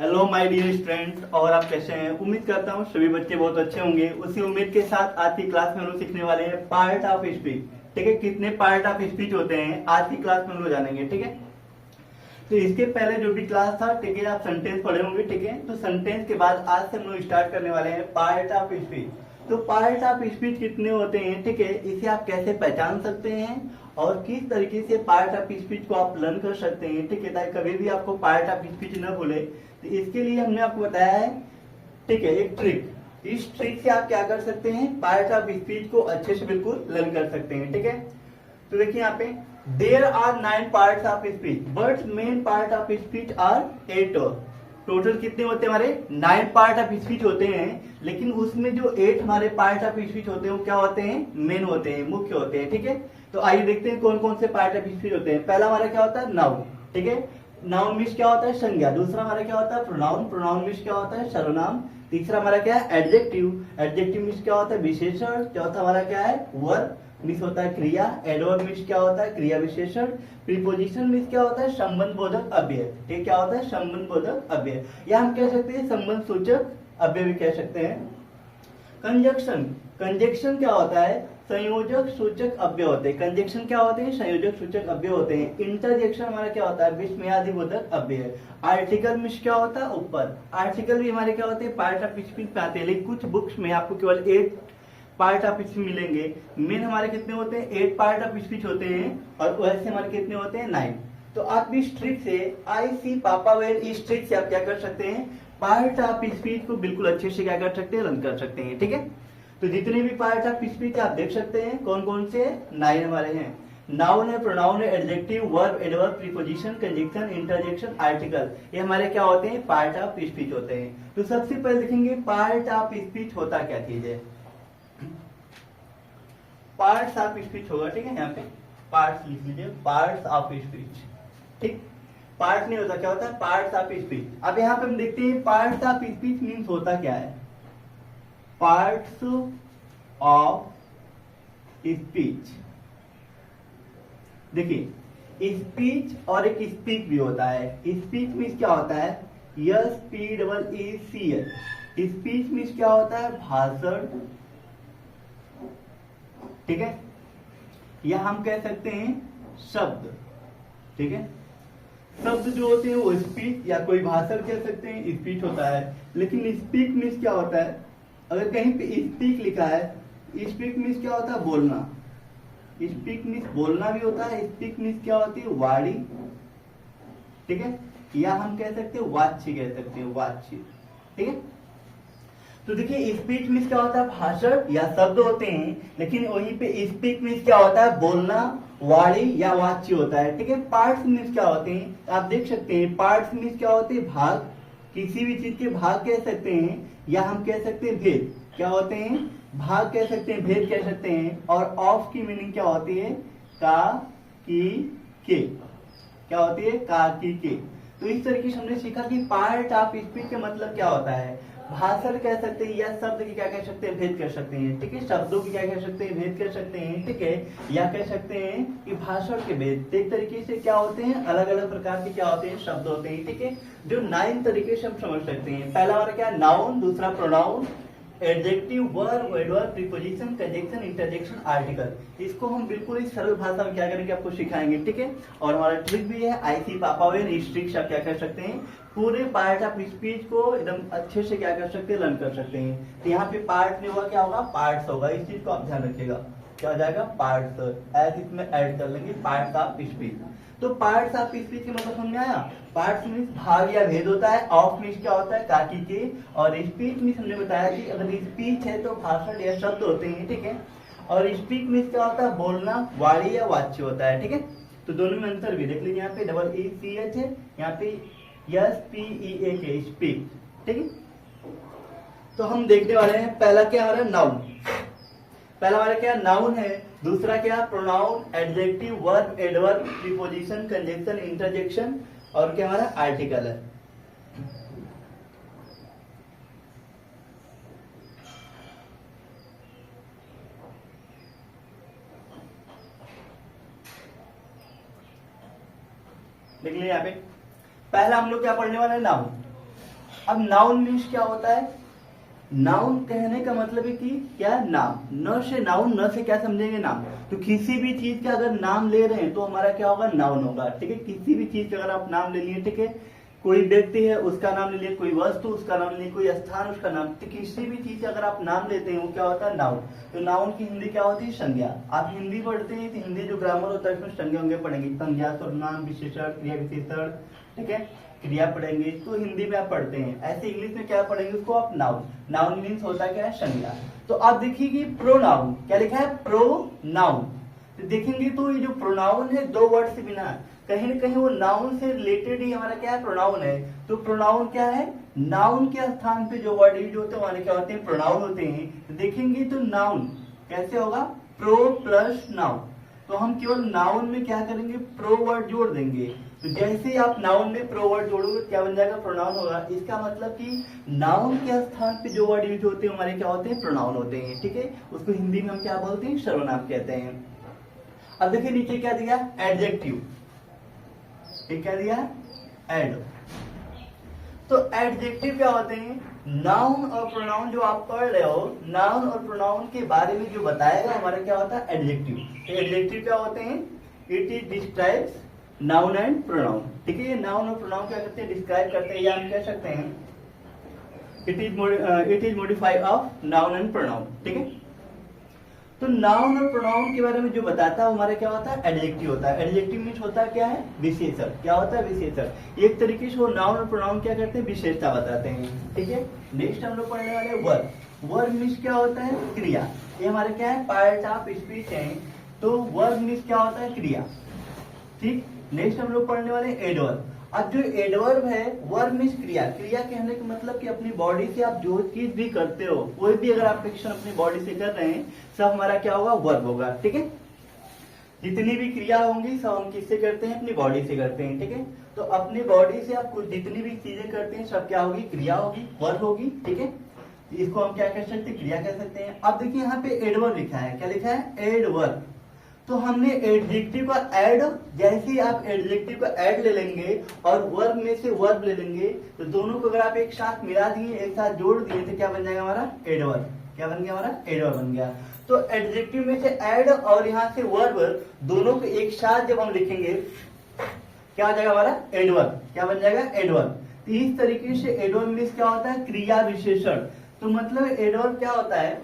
Hello my dear student, और आप कैसे हैं? उम्मीद करता हूँ सभी बच्चे बहुत अच्छे होंगे। उसी उम्मीद के साथ आज की क्लास में हम लोग सीखने वाले हैं पार्ट ऑफ स्पीच। ठीक है, कितने पार्ट ऑफ स्पीच होते हैं आज की क्लास में हम लोग जानेंगे। ठीक है, तो इसके पहले जो भी क्लास था, ठीक है, आप सेंटेंस पढ़े होंगे। ठीक है, तो सेंटेंस के बाद आज से हम लोग स्टार्ट करने वाले हैं पार्ट ऑफ स्पीच। तो पार्ट ऑफ स्पीच कितने होते हैं, ठीक है, इसे आप कैसे पहचान सकते हैं और किस तरीके से पार्ट ऑफ स्पीच को आप लर्न कर सकते हैं, ठीक है, ताकि कभी भी आपको पार्ट ऑफ स्पीच न भूले। तो इसके लिए हमने आपको बताया है, ठीक है, एक ट्रिक। इस ट्रिक से आप क्या कर सकते हैं, पार्ट ऑफ स्पीच को अच्छे से बिल्कुल लर्न कर सकते हैं। ठीक है, तो देखिए यहाँ पे there are 9 parts of speech but main part of speech are 8। Total कितने होते हैं? हमारे 9 पार्ट ऑफ स्पीच होते हैं, लेकिन उसमें जो 8 हमारे पार्ट ऑफ स्पीच होते हैं वो क्या होते हैं? मेन होते हैं, मुख्य होते हैं। ठीक है, तो आइए देखते हैं कौन कौन से पार्ट ऑफ स्पीच होते हैं। पहला हमारा क्या होता है? नाउन। ठीक है, नाउन मीन्स क्या होता है? संज्ञा। दूसरा हमारा क्या होता है? प्रोनाउन। प्रोनाउन मीन्स क्या होता है? सर्वनाम। तीसरा हमारा क्या है? एडजेक्टिव। एडजेक्टिव मीन्स क्या होता है? विशेषण। चौथा हमारा क्या है? वर्ब मीन्स होता है क्रिया। एडवर्ब मीन्स क्या होता है? क्रिया विशेषण। प्रीपोजिशन मीन्स क्या होता है? संबंध बोधक अव्यय। ठीक, क्या होता है? संबंध बोधक अव्यय, या हम कह सकते हैं संबंध सूचक अव्यय भी कह सकते हैं। कंजक्शन। कंजक्शन क्या होता है? संयोजक सूचक अव्यय होते हैं। कंजक्शन क्या होते हैं? संयोजक सूचक अव्यय होते हैं। इंटरजेक्शन हमारा क्या होता है? विस्मयादि बोधक अव्यय। आर्टिकल मीन्स क्या होता है? ऊपर। आर्टिकल भी हमारे क्या होते हैं? पार्ट ऑफ स्पीच में आते हैं, लेकिन कुछ बुक्स में आपको केवल 8 पार्ट ऑफ स्पीच मिलेंगे। मेन हमारे कितने होते हैं? 8 पार्ट ऑफ स्पीच होते हैं, और वैसे हमारे कितने होते हैं? 9। तो आप इस ट्रिक से, आई सी पापा वेल, इस ट्रिक से आप क्या कर सकते हैं? पार्ट ऑफ स्पीच को बिल्कुल अच्छे से क्या कर सकते हैं? लर्न कर सकते हैं। ठीक है, तो जितने भी पार्ट ऑफ स्पीच आप देख सकते हैं, कौन कौन से? 9 हमारे हैं। नाउन है, प्रोनाउन है, adjective, verb, adverb, preposition, conjunction, interjection, article, ये हमारे क्या होते हैं? पार्ट ऑफ स्पीच होते हैं। तो सबसे पहले देखेंगे पार्ट ऑफ स्पीच होता क्या चीज है। पार्ट्स ऑफ स्पीच होगा, ठीक है, यहाँ पे पार्ट्स लिख लीजिए, पार्ट्स ऑफ स्पीच। ठीक, पार्ट नहीं होता, क्या होता है? Parts of speech. अब यहाँ पे हम देखते हैं पार्ट्स ऑफ स्पीच मीन्स होता क्या है। पार्ट्स ऑफ स्पीच, देखिए स्पीच और एक स्पीक भी होता है। स्पीच मीन्स क्या होता है? SPEECH। स्पीच मीन्स क्या होता है? भाषण। ठीक है, या हम कह सकते हैं शब्द। ठीक है, शब्द जो होते हैं वो स्पीच या कोई भाषण कह सकते हैं, स्पीच होता है। लेकिन स्पीक मीन्स क्या होता है? अगर कहीं पे स्पीक लिखा है, स्पीक मीन्स क्या होता है? बोलना। स्पीक मीन्स बोलना भी होता है। स्पीक मीन्स क्या होती है? वाणी। ठीक है, या हम कह सकते हैं वाच्य, कह सकते हैं वाच्य। ठीक है, तो देखिए स्पीच मीन्स क्या होता है? भाषण या शब्द होते हैं, लेकिन वहीं पे स्पीक मीन्स क्या होता है? बोलना, वाणी या वाच्य होता है। ठीक है, पार्ट्स मीन्स क्या होते हैं? आप देख सकते हैं पार्ट्स मीन्स क्या होते हैं? भाग। किसी भी चीज के भाग कह सकते हैं, या हम कह सकते हैं भेद। क्या होते हैं? भाग कह सकते हैं, भेद कह सकते हैं। और ऑफ की मीनिंग क्या होती है? का, की, के। क्या होती है? का, की, के। तो इस तरीके से हमने सीखा कि पार्ट ऑफ स्पीच का मतलब क्या होता है। भाषण कह सकते हैं, या शब्द की क्या कह सकते हैं? भेद कर सकते हैं। ठीक है, शब्दों की क्या कह सकते हैं? भेद कर सकते हैं। ठीक है, या कह सकते हैं कि भाषण के भेद। एक तरीके से क्या होते हैं? अलग अलग प्रकार के क्या होते हैं? शब्द होते हैं। ठीक है, जो 9 तरीके से हम समझ सकते हैं। पहला हमारा क्या? नाउन। दूसरा pronoun, adjective, verb, adverb, preposition, conjunction, interjection, article. इसको हम बिल्कुल ही सरल भाषा में क्या करेंगे? आपको सिखाएंगे। ठीक है, और हमारा ट्रिक भी है IC पापा वेल। इस ट्रिक से आप क्या कर सकते हैं? पूरे पार्ट ऑफ स्पीच को एकदम अच्छे से क्या कर सकते हैं? लर्न कर सकते हैं। तो यहाँ पे पार्ट नहीं होगा, क्या होगा? पार्ट्स होगा। इस चीज को आप ध्यान रखिएगा, क्या हो जाएगा? पार्ट्स। ऐसे इसमें ऐड कर लेंगे पार्ट्स ऑफ स्पीच। तो पार्ट्स ऑफ स्पीच के मतलब समझ में आया? पार्ट्स मीन्स भाग या भेद होता है। ऑफ मीन्स क्या होता है? काकी के। और स्पीच मीन्स हमने बताया कि अगर स्पीच है तो भाषण या शब्द होते हैं। ठीक है, और स्पीक मीन्स क्या होता है? बोलना, वाणी या वाच्य होता है। ठीक है, तो दोनों में अंतर भी देख लीजिए। यहाँ पे ECH है, यहाँ पे SPEAK, स्पीक। ठीक है, तो हम देखने वाले हैं पहला क्या हमारा? नाउन। पहला हमारा क्या? नाउन है। दूसरा क्या? Pronoun, adjective, verb, adverb, preposition, conjunction, interjection, और क्या हमारा? आर्टिकल है। देख लीजिए यहाँ पे पहला हम लोग क्या पढ़ने वाले हैं? नाउन। अब नाउन मीन्स क्या होता है? नाउन कहने का मतलब है कि क्या? नाम। न से नाउन, न से क्या समझेंगे? नाम। तो किसी भी चीज का अगर नाम ले रहे हैं तो हमारा क्या होगा? नाउन होगा। ठीक है, किसी भी चीज का अगर आप नाम ले लिए, ठीक है, कोई व्यक्ति है उसका नाम ले लिए, कोई वस्तु उसका नाम ले लिए, कोई स्थान उसका नाम, तो किसी भी चीज अगर आप नाम लेते हैं वो क्या होता है? नाउन। तो नाउन की हिंदी क्या होती है? संज्ञा। आप हिंदी पढ़ते हैं तो हिंदी जो ग्रामर होता है उसमें संज्ञा होंगे पढ़ेंगे, संज्ञा, सर्वनाम, विशेषण, क्रिया विशेषण, ठीक है, क्रिया पढ़ेंगे तो हिंदी में आप पढ़ते हैं। ऐसे इंग्लिश में क्या पढ़ेंगे उसको आप? नाउन। नाउन मीन्स होता क्या है? संज्ञा। तो आप देखिए कि प्रोनाउन क्या लिखा है? प्रोनाउन। तो देखेंगे तो ये जो प्रोनाउन है दो वर्ड से बिना, कहीं ना कहीं वो नाउन से रिलेटेड ही हमारा क्या है? प्रोनाउन है। तो प्रोनाउन क्या है? नाउन के स्थान पे जो वर्ड यूज होते हैं हमारे क्या होते हैं? प्रोनाउन होते हैं। तो देखेंगे तो नाउन कैसे होगा? Pro plus noun. तो हम केवल नाउन में क्या करेंगे? प्रो वर्ड जोड़ देंगे। तो जैसे ही आप नाउन में प्रो वर्ड जोड़ोगे क्या बन जाएगा? प्रोनाउन होगा। इसका मतलब कि नाउन के स्थान पे जो वर्ड यूज होते हैं हमारे क्या होते हैं? प्रोनाउन होते हैं। ठीक है, उसको हिंदी में हम क्या बोलते हैं? सर्वनाम कहते हैं। अब देखिए नीचे क्या दिया? एडजेक्टिव। क्या दिया? एड। तो एडजेक्टिव क्या होते हैं? नाउन और प्रोनाउन जो आप पढ़ रहे हो, नाउन और प्रोनाउन के बारे में जो बताएगा हमारा क्या होता है? एडजेक्टिव। एडजेक्टिव क्या होते हैं? It is describes noun and pronoun. ठीक है, ये नाउन और प्रोनाउन क्या करते हैं? डिस्क्राइब करते हैं, या हम कह सकते हैं it is modify of noun and pronoun. ठीक है, तो नाउन और प्रोनाउन के बारे में जो बताता है हमारा क्या होता है? एडजेक्टिव होता है। एडजेक्टिव मीन्स होता है क्या है? विशेषण। क्या होता है? विशेषण। एक तरीके से वो नाउन और प्रोनाउन क्या करते हैं? विशेषता बताते हैं। ठीक है, नेक्स्ट हम लोग पढ़ने वाले वर्ब। वर्ब मीन्स क्या होता है? क्रिया। ये हमारे क्या है? पार्ट ऑफ स्पीच है। तो वर्ब मीन्स क्या होता है? क्रिया। ठीक, नेक्स्ट हम लोग पढ़ने वाले एडवर्ब। अब जो एडवर्ब है, वर्ब मीन्स क्रिया। क्रिया कहने का मतलब कि अपनी बॉडी से आप जो चीज भी करते हो, कोई भी अगर आप एक्शन अपनी बॉडी से कर रहे हैं, सब हमारा क्या होगा? वर्ब होगा। ठीक है, जितनी भी क्रिया होंगी सब हम किससे करते हैं? अपनी बॉडी से करते हैं। ठीक है, तो अपनी बॉडी से आप कुछ जितनी भी चीजें करते हैं सब क्या होगी? क्रिया होगी, वर्ब होगी। ठीक है, इसको हम क्या कह सकते हैं? क्रिया कह सकते हैं। अब देखिए यहाँ पे एडवर्ब लिखा है। क्या लिखा है? एडवर्ब। तो हमने एडजेक्टिव का ऐड, जैसे ही आप एडजेक्टिव का ऐड ले लेंगे और वर्ब में से वर्ब ले लेंगे, तो दोनों को अगर आप एक साथ मिला दिए, एक साथ जोड़ दिए, तो क्या बन जाएगा हमारा? एडवर्ब। क्या बन गया हमारा? एडवर्ब बन गया। तो एडजेक्टिव में से ऐड और यहाँ से वर्ब, दोनों को एक साथ जब हम लिखेंगे क्या हो जाएगा हमारा? एडवर्ब। क्या बन जाएगा? एडवर्ब। तो इस तरीके से एडवर्ब मीन्स क्या होता है? क्रिया विशेषण। तो मतलब एडवर्ब क्या होता है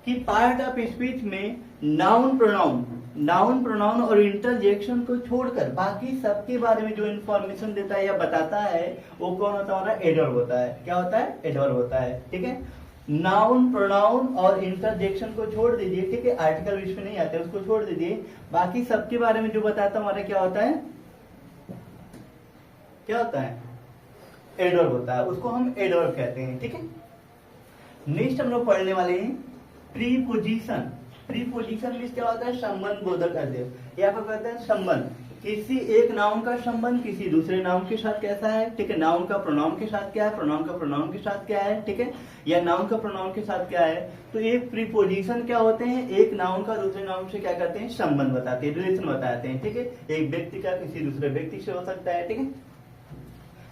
कि पार्ट ऑफ स्पीच में नाउन प्रोनाउन और इंटरजेक्शन को छोड़कर बाकी सबके बारे में जो इंफॉर्मेशन देता है या बताता है वो कौन होता है? हमारा एडवर्ब होता है। क्या होता है? एडवर्ब होता है। ठीक है, नाउन प्रोनाउन और इंटरजेक्शन को छोड़ दीजिए। ठीक है, आर्टिकल इसमें नहीं आते, उसको छोड़ दीजिए। बाकी सबके बारे में जो बताता है हमारा क्या होता है? क्या होता है? एडवर्ब होता है। उसको हम एडवर्ब कहते हैं। ठीक है, नेक्स्ट हम लोग पढ़ने वाले हैं प्रीपोजिशन। प्रीपोजिशन मीन्स क्या होता है? संबंध बोधक अध्यय। यहाँ पर कहते हैं संबंध, किसी एक नाउन का संबंध किसी दूसरे नाउन के साथ कैसा है। ठीक है, नाउन का प्रोनाउन के साथ क्या है, प्रोनाउन का प्रोनाउन के साथ क्या है। ठीक है, या नाउन का प्रोनाउन के साथ क्या है। तो एक प्रीपोजिशन क्या होते हैं? एक नाउन का दूसरे नाउन से क्या करते हैं? संबंध बताते हैं, रिलेशन बताते हैं। ठीक है, एक व्यक्ति का किसी दूसरे व्यक्ति से हो सकता है। ठीक है,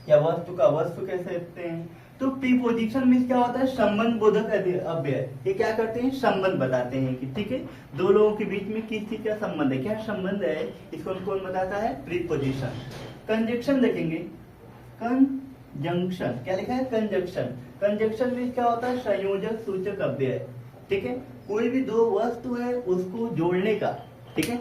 या वस्तु का वस्तु कह सकते हैं। तो प्रीपोजिशन मीन्स क्या होता है? संबंध बोधक अव्यय। ये क्या करते हैं? संबंध बताते हैं कि ठीक है, दो लोगों के बीच में किस चीज का संबंध है, क्या संबंध है, इसको कौन बताता है? प्रीपोजिशन। कंजक्शन देखेंगे, कंजंक्शन। क्या लिखा है? कंजक्शन। कंजक्शन मीन्स क्या होता है? संयोजक सूचक अव्यय। ठीक है, कोई भी दो वस्तु है उसको जोड़ने का। ठीक है,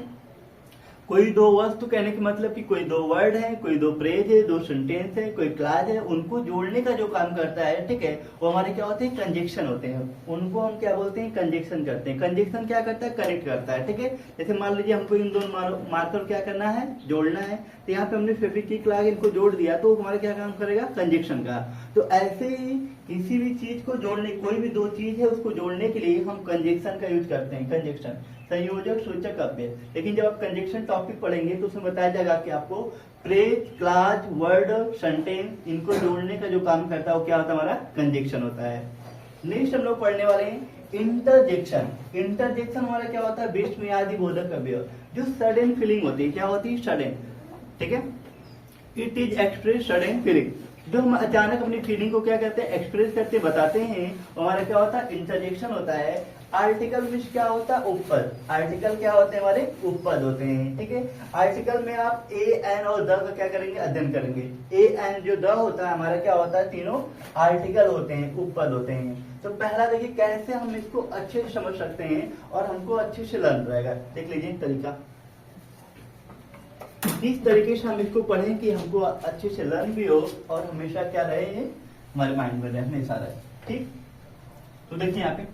कोई दो वस्तु कहने का मतलब कि कोई दो वर्ड है, कोई दो फ्रेज है, दो सेंटेंस है, कोई क्लास है, उनको जोड़ने का जो काम करता है, ठीक है, वो हमारे क्या होते हैं? कंजक्शन होते हैं। उनको हम क्या बोलते हैं? कंजक्शन करते हैं। कंजक्शन क्या करता है? कनेक्ट करता है। ठीक है, जैसे मान लीजिए हमको इन दोनों मार्कर क्या करना है? जोड़ना है। तो यहाँ पे हमने फेविक्विक लगा के इनको जोड़ दिया, तो हमारा क्या काम करेगा? कंजक्शन का। तो ऐसे ही किसी भी चीज को जोड़ने, कोई भी दो चीज है उसको जोड़ने के लिए हम कंजक्शन का यूज करते हैं। कंजक्शन, संयोजक सूचक अव्यय। लेकिन जब आप कंजक्शन टॉपिक पढ़ेंगे तो उसमें बताया जाएगा कि आपको फ्रेज, क्लॉज, वर्ड, सेंटेंस, इनको जोड़ने का जो काम करता है वो क्या होता है? हमारा कंजक्शन होता है। नेक्स्ट हम लोग पढ़ने वाले हैं इंटरजेक्शन। इंटरजेक्शन हमारा क्या होता है? विस्मयादि बोधक अव्यय। जो सडन फीलिंग होती है, क्या होती है? सडन। ठीक है, it is express sudden feeling. जो हम अचानक अपनी फीलिंग को क्या करते हैं, एक्सप्रेस करते बताते हैं, हमारा क्या होता है, इंटरजेक्शन होता है। आर्टिकल में क्या होता है, उपपद। आर्टिकल क्या होते हैं, हमारे उपपद होते हैं, ठीक है। आर्टिकल में आप ए एन और द का क्या करेंगे, अध्ययन करेंगे। ए एन जो द होता है हमारा क्या होता है, तीनों आर्टिकल होते हैं, उपपद होते हैं। तो पहला देखिए कैसे हम इसको अच्छे से समझ सकते हैं और हमको अच्छे से लर्न रहेगा। देख लीजिए तरीका, इस तरीके से हम इसको पढ़ें कि हमको अच्छे से लर्न भी हो और हमेशा क्या रहे, ये हमारे माइंड में रहे, हमेशा रहे, ठीक। तो देखिए यहाँ पे,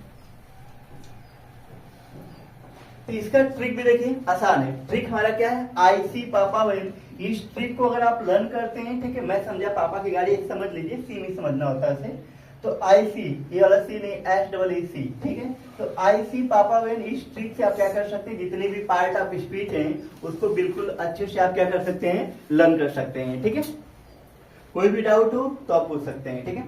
तो इसका ट्रिक भी देखिए आसान है। ट्रिक हमारा क्या है, आई सी पापा वेन। इस ट्रिक को अगर आप लर्न करते हैं, ठीक है, मैं समझा पापा की गाड़ी, समझ लीजिए, सी में समझना होता है इसे। तो आई सी, ये वाला सी नहीं, एस डबल ई सी, ठीक है। तो आई सी पापा वेन, इस ट्रिक से आप क्या कर सकते हैं, जितने भी पार्ट ऑफ स्पीच हैं उसको बिल्कुल अच्छे से आप क्या कर सकते हैं, लर्न कर सकते हैं, ठीक है। कोई भी डाउट हो तो आप पूछ सकते हैं, ठीक है।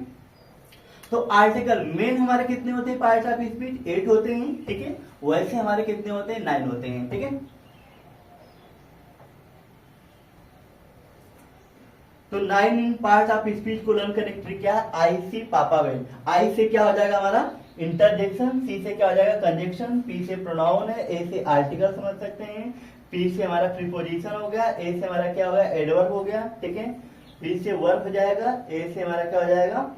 तो आर्टिकल मेन हमारे कितने होते हैं, पार्ट ऑफ स्पीच 8 होते हैं, ठीक है। वैसे हमारे कितने होते हैं, 9 होते हैं, ठीक है। तो 9 पार्ट ऑफ स्पीच को लर्न करने की ट्रिक क्या है, आई सी पापा वेन। आई से क्या हो जाएगा हमारा इंटरजेक्शन, सी से क्या हो जाएगा कंजक्शन, पी से प्रोनाउन है, ए से आर्टिकल समझ सकते हैं, पी से हमारा प्रीपोजिशन हो गया, ए से हमारा क्या हो गया, एडवर्ब हो गया, ठीक है। पी से वर्ब हो जाएगा, ए से हमारा क्या हो जाएगा,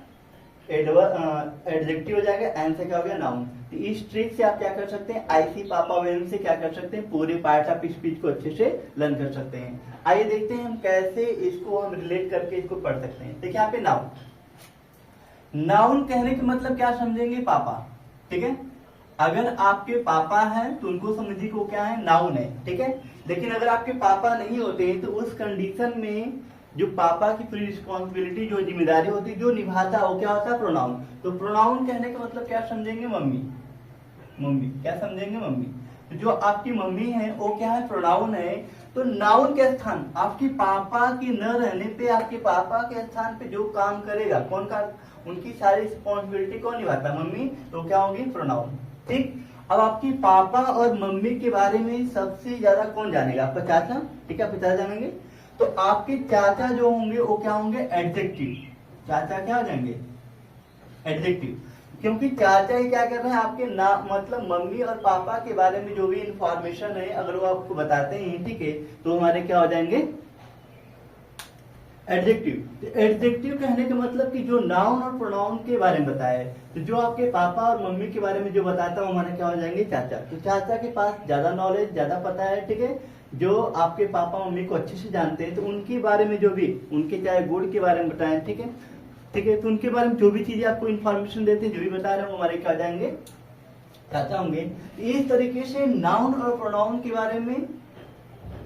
एडजेक्टिव हो जाएगा, एन से क्या हो गया, नाउन। तो इस ट्रिक से आप क्या कर सकते हैं, आई सी पापा वेन से क्या कर सकते हैं, पूरे पार्ट ऑफ स्पीच को अच्छे से लर्न कर सकते हैं। आइए देखते हैं हम कैसे इसको हम रिलेट करके इसको पढ़ सकते हैं। देखिए यहाँ पे नाउन, नाउन कहने का मतलब क्या समझेंगे, पापा, ठीक है। अगर आपके पापा हैं तो उनको समझिए को क्या है, नाउन है, ठीक है। लेकिन अगर आपके पापा नहीं होते हैं तो उस कंडीशन में जो पापा की पूरी रिस्पॉन्सिबिलिटी, जो जिम्मेदारी होती है, जो निभाता है, वो क्या होता है, प्रोनाउन। तो प्रोनाउन कहने का मतलब क्या समझेंगे, मम्मी। मम्मी क्या समझेंगे, मम्मी। तो जो आपकी मम्मी है वो क्या है, प्रोनाउन है। तो नाउन के स्थान, आपके पापा के न रहने पे आपके पापा के स्थान पे जो काम करेगा, कौन का, उनकी सारी रिस्पॉन्सिबिलिटी कौन निभाता है, मम्मी, तो क्या होगी, प्रोनाउन, ठीक। अब आपके पापा और मम्मी के बारे में सबसे ज्यादा कौन जानेगा, आपका चाचा, ठीक है, आपके चाचा जानेंगे। तो आपके चाचा जो होंगे वो क्या होंगे, एडजेक्टिव। चाचा क्या हो जाएंगे, एडजेक्टिव, क्योंकि चाचा ही क्या कर रहे हैं, आपके ना मतलब मम्मी और पापा के बारे में जो भी इंफॉर्मेशन है अगर वो आपको बताते हैं, ठीक है, तो हमारे क्या हो जाएंगे, एडजेक्टिव। एडजेक्टिव कहने का मतलब कि जो नाउन और प्रोनाउन के बारे में बताया है, तो जो आपके पापा और मम्मी के बारे में जो बताता है हमारे क्या हो जाएंगे, चाचा। तो चाचा के पास ज्यादा नॉलेज, ज्यादा पता है, ठीक है। जो आपके पापा मम्मी को अच्छे से जानते हैं तो उनके बारे में जो भी, उनके चाहे गुण के बारे में बताएं, ठीक है, ठीक है। तो उनके बारे में जो भी चीजें आपको इन्फॉर्मेशन देते हैं, जो भी बता रहे हैं, वो हमारे क्या जाएंगे, चाचा होंगे। इस तरीके से नाउन और प्रोनाउन के बारे में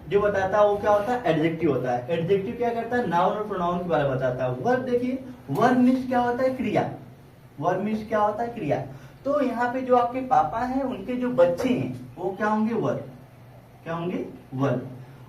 जो बताता है वो क्या होता है, एडजेक्टिव होता है। एडजेक्टिव क्या करता है, नाउन और प्रोनाउन के बारे में बताता है। वर्ब देखिए, वर्ब मीन्स क्या होता है, क्रिया। वर्ब मीन्स क्या होता है, क्रिया। तो यहाँ पे जो आपके पापा हैं उनके जो बच्चे हैं वो क्या होंगे, वर्ब, क्या होंगे, वर्ब।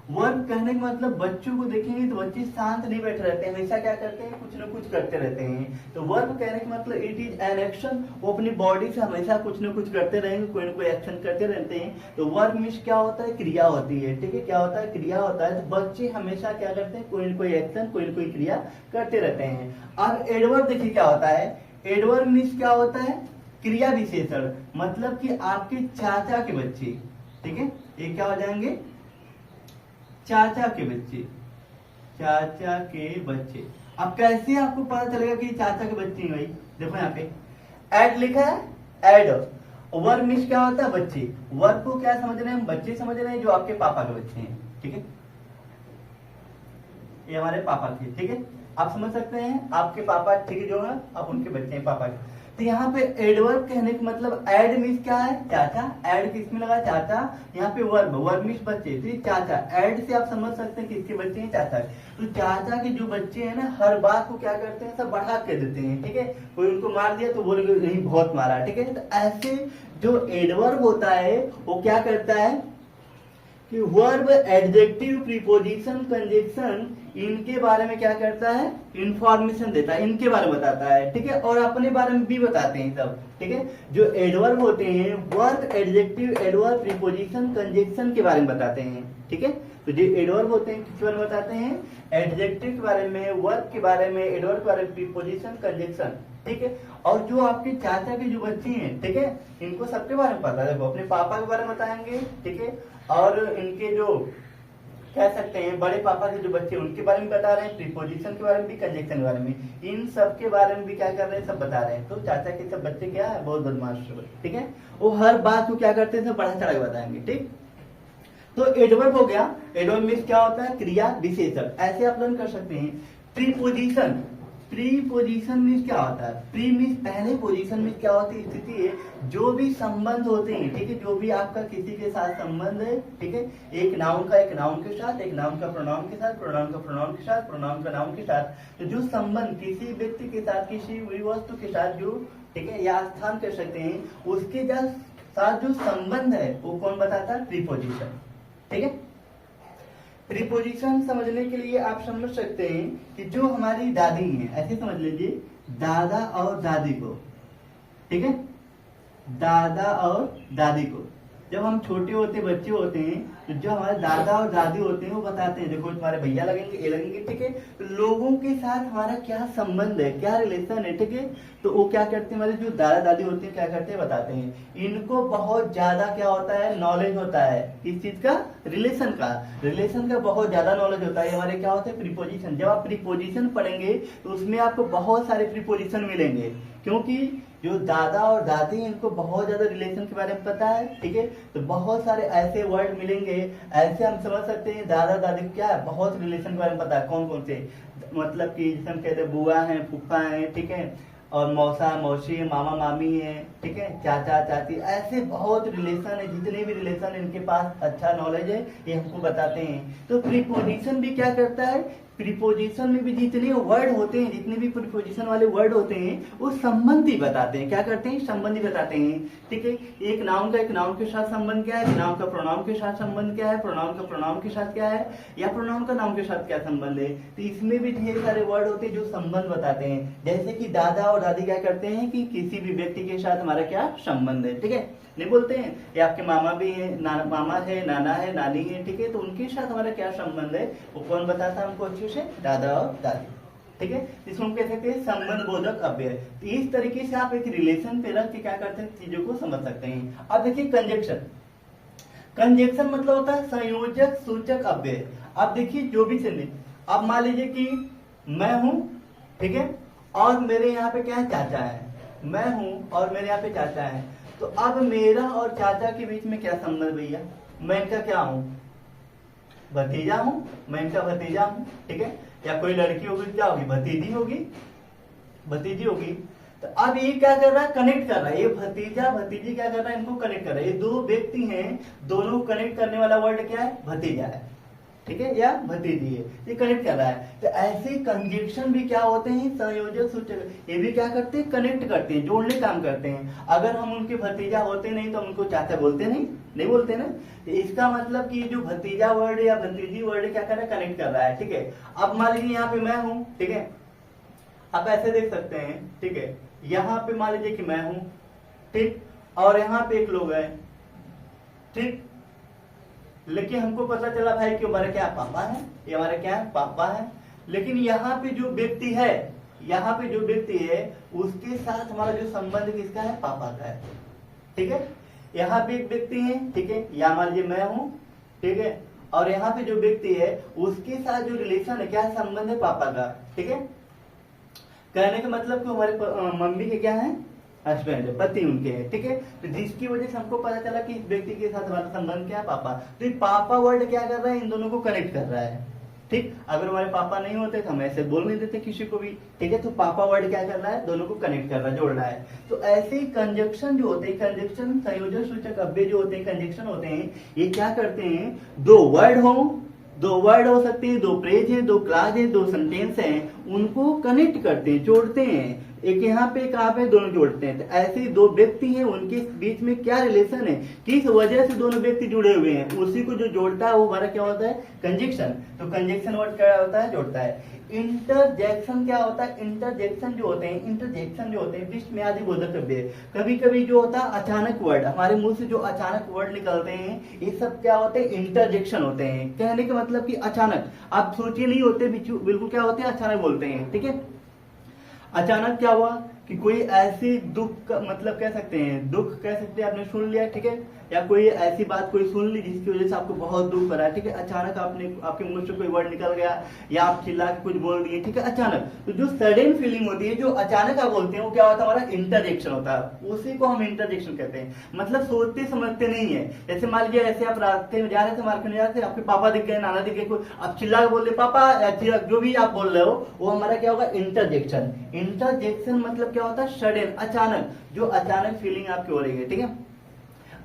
वर्ब कहने का मतलब बच्चों को देखेंगे तो बच्चे शांत नहीं बैठे रहते हैं, हमेशा क्या करते हैं, कुछ ना कुछ करते रहते हैं। तो वर्ब कहने का मतलब इट इज एन एक्शन, वो अपनी बॉडी से हमेशा कुछ ना कुछ करते रहेंगे, कोई ना कोई एक्शन करते रहते हैं। तो वर्ब मीन्स क्या होता है, क्रिया होती है, ठीक है, क्या होता है, क्रिया होता है। तो बच्चे हमेशा क्या करते हैं, कोई ना कोई एक्शन, कोई ना कोई क्रिया करते रहते हैं। और एडवर्ब देखिए क्या होता है, एडवर्ब मीन्स क्या होता है, क्रिया विशेषण, मतलब कि आपके चाचा के बच्चे, ठीक है, ये क्या हो जाएंगे, चाचा के बच्चे, चाचा के बच्चे। अब कैसे आपको पता चलेगा कि चाचा के बच्चे हैं, भाई देखो यहाँ पे एड लिखा है, एड। वर्ब मीन्स क्या होता है, बच्चे। वर्ब को क्या समझ रहे हैं हम, बच्चे समझ रहे हैं, जो आपके पापा के बच्चे हैं, ठीक है, ये हमारे पापा के, ठीक है, आप समझ सकते हैं, आपके पापा, ठीक है, जो है आप उनके बच्चे हैं, पापा के। तो यहाँ पे एडवर्ब कहने का मतलब, एड मीन्स क्या है, चाचा। एड किसमें लगा, चाचा। यहाँ पे वर्ब, वर्ब मीन्स बच्चे, तो चाचा। एड से आप समझ सकते हैं किसके बच्चे हैं, चाचा। तो चाचा के जो बच्चे हैं ना, हर बात को क्या करते हैं, सब बढ़ा के देते हैं, ठीक है। कोई उनको मार दिया तो बोलेंगे नहीं बहुत मारा, ठीक है। तो ऐसे जो एडवर्ब होता है वो क्या करता है कि वर्ब, एडजेक्टिव, प्रीपोजिशन, कंजक्शन इनके बारे में क्या करता है, इंफॉर्मेशन देता है, इनके बारे में बताता है, ठीक है, और अपने बारे में भी बताते हैं सब, ठीक है। जो एडवर्ब होते हैं, verb, adjective, adverb, preposition, conjunction के बारे में बताते हैं, ठीक है। तो जो एडवर्ब होते हैं किस बारे में बताते हैं, एडजेक्टिव के बारे में, वर्ब के बारे में, एडवर्ब के बारे में, प्रीपोजिशन, कंजक्शन, ठीक है। और जो आपके चाचा के जो बच्चे हैं, ठीक है, इनको सबके बारे में पता है, देखो अपने पापा के बारे में बताएंगे, ठीक है, और इनके जो कह सकते हैं बड़े पापा के जो बच्चे उनके बारे में बता रहे हैं, प्रीपोजिशन के बारे में भी, कंजक्शन के बारे में, इन सब के बारे में भी क्या कर रहे हैं, सब बता रहे हैं। तो चाचा के सब बच्चे क्या है, बहुत बदमाश, ठीक है, वो हर बात को क्या करते हैं, सब बढ़ा चढ़ा के बताएंगे, ठीक। तो एडवर्ब हो गया, एडवर्ब मीन्स क्या होता है, क्रिया विशेषण, ऐसे आप लर्न कर सकते हैं। प्रीपोजिशन, प्रीपोजिशन मीन्स क्या होता है, प्री मीन्स पहले, पोजीशन मीन्स क्या होती है, स्थिति है, जो भी संबंध होते हैं, ठीक है, जो भी आपका किसी के साथ संबंध है, ठीक है, एक नाउन का एक नाउन के साथ, एक नाउन का प्रोनाउन के साथ, प्रोनाउन का प्रोनाउन के साथ, प्रोनाउन का नाउन के साथ, तो जो संबंध किसी व्यक्ति के साथ, किसी वस्तु के साथ जो, ठीक है, या स्थान कर सकते हैं, उसके साथ जो संबंध है वो कौन बताता है, प्रीपोजिशन, ठीक है। प्रीपोजिशन समझने के लिए आप समझ सकते हैं कि जो हमारी दादी हैं, ऐसे समझ लीजिए, दादा और दादी को, ठीक है, दादा और दादी को, जब हम छोटे होते बच्चे होते हैं, तो जो हमारे दादा और दादी होते हैं वो बताते हैं, देखो तुम्हारे भैया लगेंगे, ये लगेंगे, ठीक है, तो लोगों के साथ हमारा क्या संबंध है, क्या रिलेशन है, ठीक है। तो वो क्या करते हैं, हमारे जो दादा दादी होते हैं क्या करते हैं, बताते हैं। इनको बहुत ज्यादा क्या होता है, नॉलेज होता है, किस चीज का, रिलेशन का बहुत ज्यादा नॉलेज होता है। हमारे क्या होते हैं, प्रीपोजिशन। जब आप प्रीपोजिशन पढ़ेंगे तो उसमें आपको बहुत सारे प्रीपोजिशन मिलेंगे, क्योंकि जो दादा और दादी इनको बहुत ज्यादा रिलेशन के बारे में पता है, ठीक है, तो बहुत सारे ऐसे वर्ड मिलेंगे, ऐसे हम समझ सकते हैं दादा दादी क्या है, बहुत रिलेशन के बारे में पता है, कौन कौन से, मतलब कि जैसे हम कहते हैं बुआ है, फूफा है, ठीक है, और मौसा मौसी है, मामा मामी है, ठीक है, चाचा चाची, ऐसे बहुत रिलेशन है, जितने भी रिलेशन इनके पास अच्छा नॉलेज है ये हमको बताते हैं। तो प्रीपोजिशन भी क्या करता है, प्रीपोजिशन में भी जितने वर्ड होते हैं, जितने भी प्रीपोजिशन वाले वर्ड होते हैं वो संबंधी बताते हैं, क्या करते हैं, संबंधी बताते हैं, ठीक है। एक नाउन का एक नाउन के साथ संबंध क्या है, नाउन का प्रोनाउन के साथ संबंध क्या है, प्रोनाउन का प्रोनाउन के साथ क्या है, या प्रोनाउन का नाउन के साथ क्या संबंध है। तो इसमें भी ढेर सारे वर्ड होते हैं जो संबंध बताते हैं, जैसे कि दादा और दादी क्या करते हैं कि किसी भी व्यक्ति के साथ हमारा क्या संबंध है, ठीक है, नहीं बोलते हैं, ये आपके मामा भी है, मामा है, नाना है, नानी है, ठीक है, तो उनके साथ हमारा क्या संबंध है वो कौन बताता है हमको अच्छे से, दादा और दादी, ठीक है। इसको हम कह सकते हैं संबंध बोधक अव्यय। तो इस तरीके से आप एक रिलेशन पे रख के क्या करते हैं, चीजों को समझ सकते हैं। अब देखिए कंजक्शन, कंजक्शन मतलब होता है संयोजक सूचक अव्यय। अब देखिए जो भी चले, अब मान लीजिए कि मैं हूं, ठीक है, और मेरे यहाँ पे क्या है, चाचा है, मैं हूं और मेरे यहाँ पे चाचा है, तो अब मेरा और चाचा के बीच में क्या संबंध भैया, मैं इनका क्या हूं, भतीजा हूं, मैं इनका भतीजा हूं, ठीक है, या कोई लड़की होगी क्या होगी, भतीजी होगी, भतीजी होगी। तो अब ये क्या कर रहा है, कनेक्ट कर रहा है, ये भतीजा भतीजी क्या कर रहा है, इनको कनेक्ट कर रहा है, ये दो व्यक्ति हैं, दोनों को कनेक्ट करने वाला वर्ड क्या है, भतीजा है, ठीक है, या भतीजी है, ये कनेक्ट कर रहा है। तो ऐसे कंजक्शन भी क्या होते हैं, संयोजक सूचक, ये भी क्या करते हैं, कनेक्ट करते हैं, जोड़ने काम करते हैं। अगर हम उनके भतीजा होते नहीं तो हम उनको चाचा बोलते नहीं बोलते ना। तो इसका मतलब कि जो भतीजा वर्ड या भतीजी वर्ड क्या कर रहा है, कनेक्ट कर रहा है, ठीक है। अब मान लीजिए यहाँ पे मैं हूँ, ठीक है, आप ऐसे देख सकते हैं, ठीक है, यहाँ पे मान लीजिए कि मैं हूँ, ठीक, और यहाँ पे एक लोग है, ठीक, लेकिन हमको पता चला भाई कि हमारे क्या पापा है, ये हमारे क्या है, पापा है, लेकिन यहाँ पे जो व्यक्ति है, यहाँ पे जो व्यक्ति है उसके साथ हमारा जो संबंध किसका है, पापा का है, ठीक है। यहाँ पे एक व्यक्ति है, ठीक है, या मान लीजिए मैं हूँ, ठीक है, और यहाँ पे जो व्यक्ति है उसके साथ जो रिलेशन है, क्या संबंध है, पापा का, ठीक है। कहने का मतलब कि हमारे मम्मी के क्या है, हस्बैंड है, पति उनके हैं, ठीक है। तो जिसकी वजह से हमको पता चला कि इस व्यक्ति के साथ हमारा संबंध क्या है, पापा। तो पापा वर्ड क्या कर रहा है, इन दोनों को कनेक्ट कर रहा है, ठीक। अगर हमारे पापा नहीं होते तो हम ऐसे बोल नहीं देते किसी को भी, ठीक है। तो पापा वर्ड क्या कर रहा है, दोनों को कनेक्ट कर रहा है, जोड़ रहा है। तो ऐसे कंजक्शन जो होते हैं, कंजक्शन संयोजक सूचक अव्यय जो होते हैं, कंजक्शन होते हैं, ये क्या करते हैं, दो वर्ड हो सकते हैं, दो फ्रेज है, दो क्लास है, दो सेंटेंस है, उनको कनेक्ट करते हैं, जोड़ते हैं। एक यहाँ पे कहाँ पे दोनों जोड़ते हैं। तो ऐसे ही दो व्यक्ति हैं, उनके बीच में क्या रिलेशन है, किस वजह से दोनों व्यक्ति जुड़े हुए हैं, उसी को जो जोड़ता है वो हमारा क्या होता है, कंजक्शन। तो कंजक्शन वर्ड क्या होता है, जोड़ता है। इंटरजेक्शन क्या होता है, इंटरजेक्शन जो होते हैं, इंटरजेक्शन जो होते हैं बीच में आदि बोधक शब्द है। कभी कभी जो होता है अचानक वर्ड, हमारे मुंह से जो अचानक वर्ड निकलते हैं, ये सब क्या होते हैं, इंटरजेक्शन होते हैं। कहने का मतलब कि अचानक, आप सोचिए नहीं होते, बिल्कुल क्या होते हैं, अचानक बोलते हैं। ठीक है, अचानक क्या हुआ कि कोई ऐसी दुख का मतलब कह सकते हैं, दुख कह सकते हैं, आपने सुन लिया, ठीक है, या कोई ऐसी बात कोई सुन ली जिसकी वजह से आपको बहुत दुख हो रहा है, ठीक है, अचानक आपके मुंह से कोई वर्ड निकल गया या आप चिल्ला के कुछ बोल दिए, ठीक है, अचानक। तो जो सडन फीलिंग होती है, जो अचानक आप बोलते हैं, वो क्या होता है, हमारा इंटरजेक्शन होता है। उसी को हम इंटरजेक्शन कहते हैं। मतलब सोचते समझते नहीं है। जैसे मान लीजिए ऐसे आप रास्ते में जा रहे थे, मार्केट में जा रहे थे, आपके पापा दिख गए, नाना दिख गए, आप चिल्ला के बोल रहे पापा, या जो भी आप बोल रहे हो, वो हमारा क्या होगा, इंटरजेक्शन। इंटरजेक्शन मतलब क्या होता है, सडन, अचानक, जो अचानक फीलिंग आपकी हो रही है। ठीक है,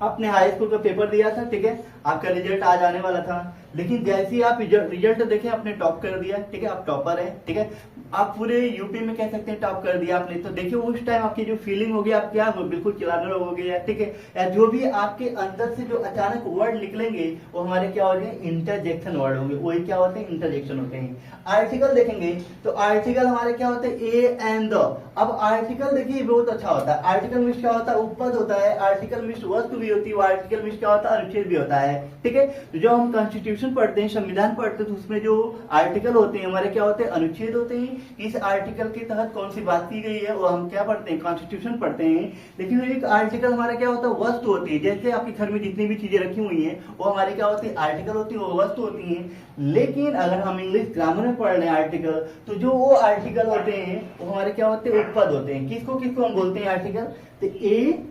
आपने हाई स्कूल का पेपर दिया था, ठीक है, आपका रिजल्ट आ जाने वाला था, लेकिन जैसे ही आप रिजल्ट देखे, आपने टॉप कर दिया, ठीक है, आप टॉपर हैं, ठीक है, आप पूरे यूपी में कह सकते हैं टॉप कर दिया आपने। तो देखिए उस टाइम आपकी जो फीलिंग होगी, आप क्या हो, बिल्कुल चिल्लाने लगोगे, या ठीक है, या जो भी आपके अंदर से जो अचानक वर्ड निकलेंगे वो हमारे क्या हो जाएंगे, इंटरजेक्शन वर्ड होंगे। वही क्या होते हैं, इंटरजेक्शन होते हैं। आर्टिकल देखेंगे तो आर्टिकल हमारे क्या होते हैं, ए एंड द। अब आर्टिकल देखिए बहुत अच्छा होता है। आर्टिकल में क्या होता है, उपपद होता है। आर्टिकल में वस्तु भी होती है, आर्टिकल में क्या होता है, अनुच्छेद भी होता है। ठीक है, तो जो हम कॉन्स्टिट्यूशन पढ़ते हैं, संविधान पढ़ते हैं, तो उसमें जो आर्टिकल होते हैं हमारे क्या होते हैं, अनुच्छेद होते हैं। इस आर्टिकल के तहत कौन सी बात की गई है वो हम क्या पढ़ते हैं, कॉन्स्टिट्यूशन पढ़ते हैं। लेकिन एक आर्टिकल हमारा क्या होता है, वस्तु होती है। जैसे आपके घर में जितनी भी चीजें रखी हुई हैं वो हमारी क्या होती है, आर्टिकल होती है, वो वस्तु होती है। लेकिन अगर हम इंग्लिश ग्रामर में पढ़ रहे हैं आर्टिकल, तो जो वो आर्टिकल होते हैं वो हमारे क्या होते हैं, उपपद होते हैं। किसको किसको हम बोलते हैं, आर्टिकल। तो ए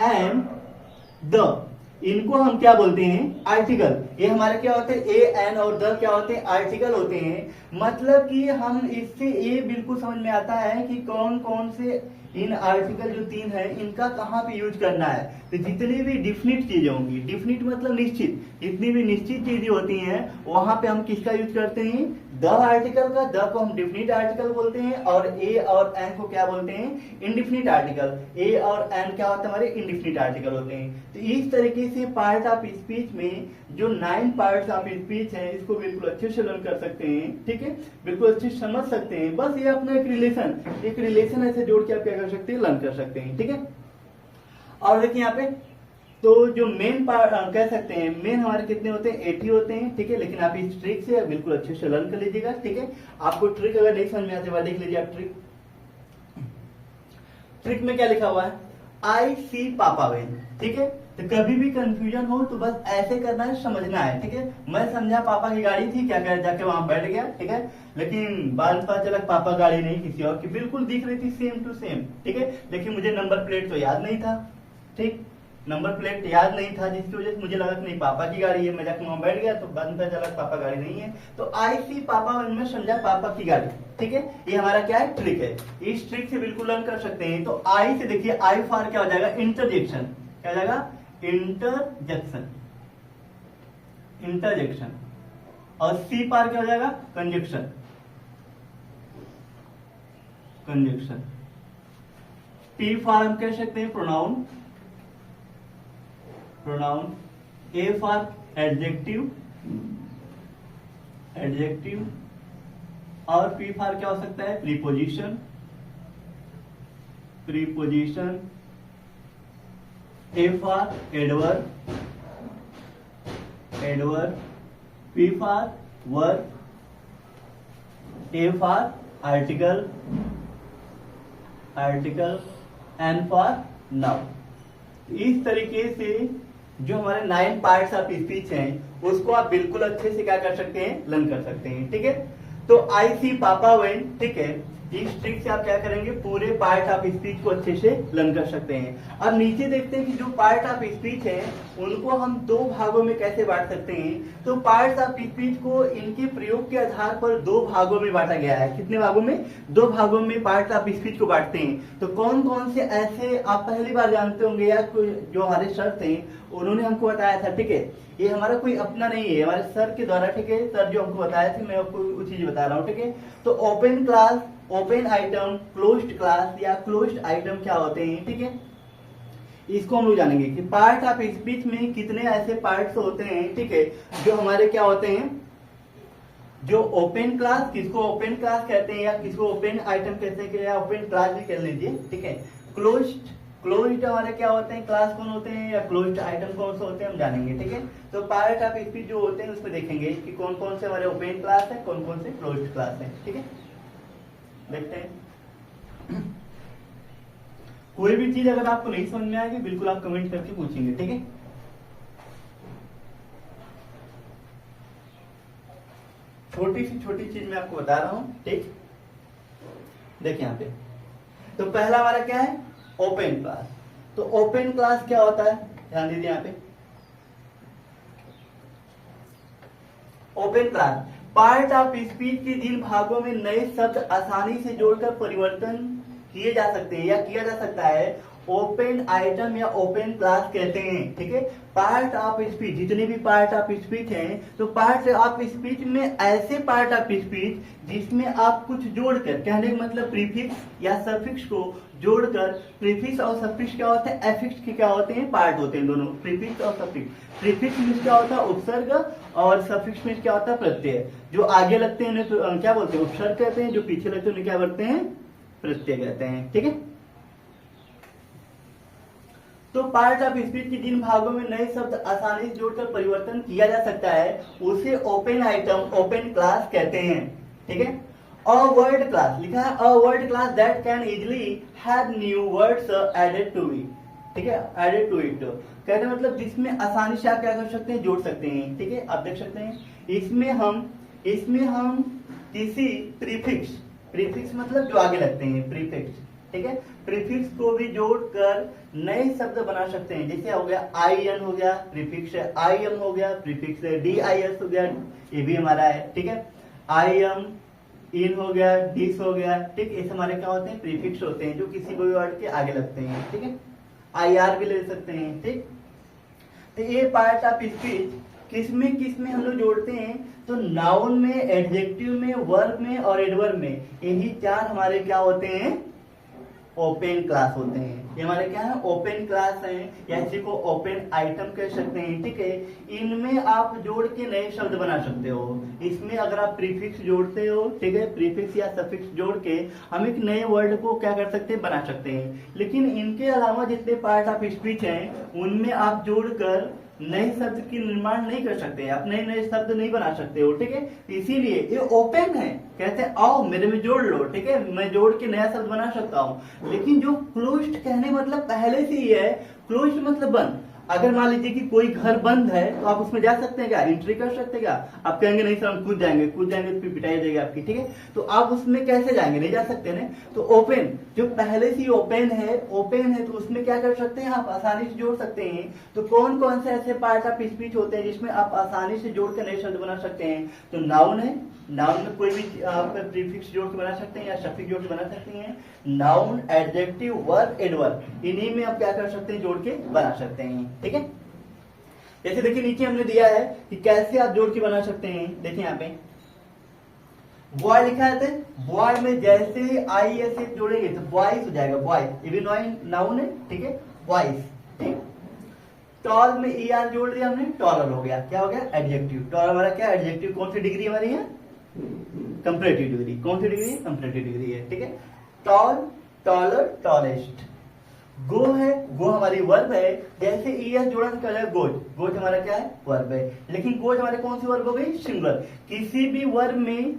एंड द, इनको हम क्या बोलते हैं, आर्टिकल। ये हमारे क्या होते हैं, ए एन और द क्या होते हैं, आर्टिकल होते हैं। मतलब कि हम इससे ये बिल्कुल समझ में आता है कि कौन कौन से इन आर्टिकल जो तीन है इनका कहाँ पे यूज करना है। तो जितनी भी डिफिनिट चीजें होंगी, डिफिनिट मतलब निश्चित, जितनी भी निश्चित चीजें होती हैं वहां पे हम किसका यूज करते हैं, द आर्टिकल का। द को हम डिफिनिट आर्टिकल बोलते हैं, और ए और एन को क्या बोलते हैं, इंडिफिनिट आर्टिकल। ए और एन क्या होते हैं, हमारे इंडिफिनिट आर्टिकल होते हैं। तो इस तरीके से पार्ट ऑफ स्पीच में जो 9 पार्ट्स ऑफ स्पीच है, इसको बिल्कुल अच्छे से लर्न कर सकते हैं। ठीक है, बिल्कुल अच्छे से समझ सकते हैं। बस ये अपना एक रिलेशन ऐसे जोड़ के आप क्या कर सकते हैं, लर्न कर सकते हैं। ठीक है, और देखिए यहाँ पे तो जो मेन पार्ट कह सकते हैं, मेन हमारे कितने होते हैं, 80 होते हैं। ठीक है, लेकिन आप इस ट्रिक से बिल्कुल अच्छे से लर्न कर लीजिएगा। ठीक है, आपको ट्रिक अगर नहीं समझ में आते देख लीजिए आप ट्रिक। ट्रिक में क्या लिखा हुआ है, आई सी पापा वेन। ठीक है, तो कभी भी कंफ्यूजन हो तो बस ऐसे करना है, समझना है। ठीक है, मैं समझा पापा की गाड़ी थी, क्या कर जाके वहां बैठ गया। ठीक है, लेकिन बाद में पता चला पापा गाड़ी नहीं, किसी और की बिल्कुल दिख रही थी, सेम टू सेम। ठीक है, लेकिन मुझे नंबर प्लेट तो याद नहीं था। ठीक, नंबर प्लेट याद नहीं था, जिसकी वजह से मुझे लगा कि नहीं पापा की गाड़ी है। मैं जाके वहां बैठ गया तो बाद में पता चला पापा गाड़ी नहीं है। तो आई सी पापा में समझा पापा की गाड़ी। ठीक है, ये हमारा क्या है, ट्रिक है। इस ट्रिक से बिल्कुल लर्न कर सकते हैं। तो आई से देखिए, आई फॉर क्या हो जाएगा, इंटरजेक्शन। क्या हो जाएगा, इंटरजेक्शन, इंटरजेक्शन। और सी पार क्या हो जाएगा, कंजक्शन, कंजक्शन। टी फॉर हम कह सकते हैं pronoun, pronoun. A for adjective, adjective. और पी फॉर क्या हो सकता है, preposition, preposition. A for adverb, adverb. P for verb. A for article, article. N for noun. इस तरीके से जो हमारे 9 पार्ट्स ऑफ स्पीच हैं उसको आप बिल्कुल अच्छे से क्या कर सकते हैं, लर्न कर सकते हैं। ठीक है, तो आई सी पापा वेन। ठीक है, इस ट्रिक से आप क्या करेंगे, पूरे पार्ट ऑफ स्पीच को अच्छे से लर्न कर सकते हैं। अब नीचे देखते हैं कि जो पार्ट ऑफ स्पीच है उनको हम दो भागों में कैसे बांट सकते हैं। तो पार्ट्स ऑफ स्पीच को इनके प्रयोग के आधार पर दो भागों में बांटा गया है। कितने भागों में? दो भागों में पार्ट ऑफ स्पीच को बांटते हैं। तो कौन कौन से ऐसे आप पहली बार जानते होंगे, या जो हमारे सर थे उन्होंने हमको बताया था, ठीक है। ये हमारा कोई अपना नहीं है, हमारे सर के द्वारा, ठीक है। सर जो हमको बताया था, मैं आपको वो चीज बता रहा हूँ, ठीक है। तो open class, open item, closed class या क्लोज्ड आइटम क्या होते हैं, ठीक है। इसको हम लोग जानेंगे कि पार्ट ऑफ स्पीच में कितने ऐसे पार्ट्स होते हैं, ठीक है, जो हमारे क्या होते हैं, जो ओपन क्लास, किसको ओपन क्लास कहते हैं या किसको ओपन आइटम कहते हैं, या ओपन क्लास भी कह लीजिए, ठीक है। क्लोज्ड हमारे क्या होते हैं, क्लास कौन होते हैं, या क्लोज्ड आइटम कौन से होते हैं, हम जानेंगे, ठीक है। तो पार्ट ऑफ स्पीच जो होते हैं उसमें देखेंगे कि कौन कौन से हमारे ओपन क्लास है, कौन कौन से क्लोज्ड क्लास है, ठीक है। देखते हैं। कोई भी चीज अगर आपको नहीं समझ में आएगी बिल्कुल आप कमेंट करके पूछेंगे, ठीक है। छोटी सी छोटी चीज मैं आपको बता रहा हूं, ठीक। देखिए यहाँ पे, तो पहला हमारा क्या है, ओपन क्लास। तो ओपन क्लास क्या होता है, ध्यान दीजिए यहाँ पे। Open class part of speech के जिन भागों में नए शब्द आसानी से जोड़कर परिवर्तन किए जा सकते हैं या किया जा सकता है, ओपन आइटम या ओपन क्लास कहते हैं, ठीक है। पार्ट ऑफ स्पीच, जितने भी पार्ट ऑफ स्पीच हैं, तो पार्ट ऑफ स्पीच में ऐसे पार्ट ऑफ स्पीच जिसमें आप कुछ जोड़कर, कहने का मतलब प्रीफिक्स या सफिक्स को जोड़कर, प्रीफिक्स और सफिक्स क्या होते हैं, एफिक्स के क्या होते हैं, पार्ट होते हैं दोनों, प्रीफिक्स और सफिक्स। प्रीफिक्स में क्या होता है, उपसर्ग, और सफिक्स में क्या होता है, प्रत्यय। जो आगे लगते हैं उन्हें क्या बोलते हैं, उपसर्ग कहते हैं, जो पीछे लगते हैं उन्हें क्या बोलते हैं, प्रत्यय कहते हैं, ठीक है। तो पार्ट ऑफ स्पीच के जिन भागों में नए शब्द आसानी से जोड़कर परिवर्तन किया जा सकता है उसे ओपन आइटम, ओपन क्लास कहते हैं, ठीक है। अ वर्ड क्लास लिखा है, a word class that can easily have new words added to it, ठीक है, एडेड टू इट। कहते हैं मतलब जिसमें आसानी से आप क्या कर सकते हैं, जोड़ सकते हैं, ठीक है। आप देख सकते हैं इसमें हम किसी प्रीफिक्स मतलब जो आगे लगते हैं, प्रीफिक्स, ठीक है, प्रीफिक्स को भी जोड़कर नए शब्द बना सकते हैं। जैसे हो गया IN हो गया, प्रीफिक्स है, IM हो गया, प्रीफिक्स है, DIS हो गया, ये भी हमारा है, ठीक है। IM इन हो गया, डिस हो गया, ठीक। ऐसे हमारे क्या होते हैं, प्रीफिक्स होते हैं जो किसी भी वर्ड के आगे लगते हैं, ठीक है। IR भी ले सकते हैं, ठीक। तो ये पार्ट ऑफ स्पीच किसमें हम लोग जोड़ते हैं, तो नाउन में, एडजेक्टिव में, वर्ब में और एडवर्ब में, यही चार हमारे क्या होते हैं, ओपन क्लास होते हैं। ये हमारे क्या है, ओपन क्लास है, या इसी को ओपन आइटम कह सकते हैं, ठीक है। इनमें आप जोड़ के नए शब्द बना सकते हो। इसमें अगर आप प्रीफिक्स जोड़ते हो, ठीक है, प्रीफिक्स या सफिक्स जोड़ के हम एक नए वर्ड को क्या कर सकते हैं, बना सकते हैं। लेकिन इनके अलावा जितने पार्ट ऑफ स्पीच हैं उनमें आप जोड़कर नए शब्द की निर्माण नहीं कर सकते, आप नए शब्द नहीं बना सकते हो, ठीक है। इसीलिए ये ओपन है, कहते हैं आओ मेरे में जोड़ लो, ठीक है, मैं जोड़ के नया शब्द बना सकता हूँ। लेकिन जो क्लोज्ड कहने मतलब पहले से ही है, क्लोज्ड मतलब बंद। अगर मान लीजिए कि कोई घर बंद है तो आप उसमें जा सकते हैं क्या, एंट्री कर सकते हैं क्या? आप कहेंगे नहीं सर हम कूद जाएंगे तो फिर पिटाई जाएगी आपकी, ठीक है। तो आप उसमें कैसे जाएंगे, नहीं जा सकते ना। तो ओपन जो पहले से ही ओपन है तो उसमें क्या कर सकते हैं, आप आसानी से जोड़ सकते हैं। तो कौन कौन से ऐसे पार्ट ऑफ स्पीच होते हैं जिसमें आप आसानी से जोड़ कर नए शब्द बना सकते हैं? तो नाउन है, नाउन में कोई भी आप प्रीफिक्स जोड़ के बना सकते हैं या सफिक्स जोड़ के बना सकते हैं। नाउन, एडजेक्टिव, वर्ब, एडवर्ब, इन्हीं में आप क्या कर सकते हैं, जोड़ के बना सकते हैं, ठीक है। जैसे देखिए नीचे हमने दिया है कि कैसे आप जोड़ के बना सकते हैं। देखिए यहाँ पे बॉय लिखा है, बॉय में जैसे ही IS जोड़ेंगे तो बॉयज हो जाएगा, बॉयज, ये भी नाउन है, ठीक है, बॉयज, ठीक। टॉल में ER जोड़ दिया हमने, टॉलर हो गया, क्या हो गया, एडजेक्टिव। टॉल हमारा क्या, एडजेक्टिव, कौन सी डिग्री हमारी है, कंपैरेटिव डिग्री। कौन सी डिग्री है, कंपैरेटिव डिग्री है, ठीक है। Toll, taller, tallest. गो है, गो हमारी वर्ब है, जैसे ES जोड़ा तो क्या है, गोज, गोज हमारा क्या है, वर्ब है। लेकिन गोज हमारे कौन सी वर्ब हो गई, सिंगुलर। किसी भी वर्ब में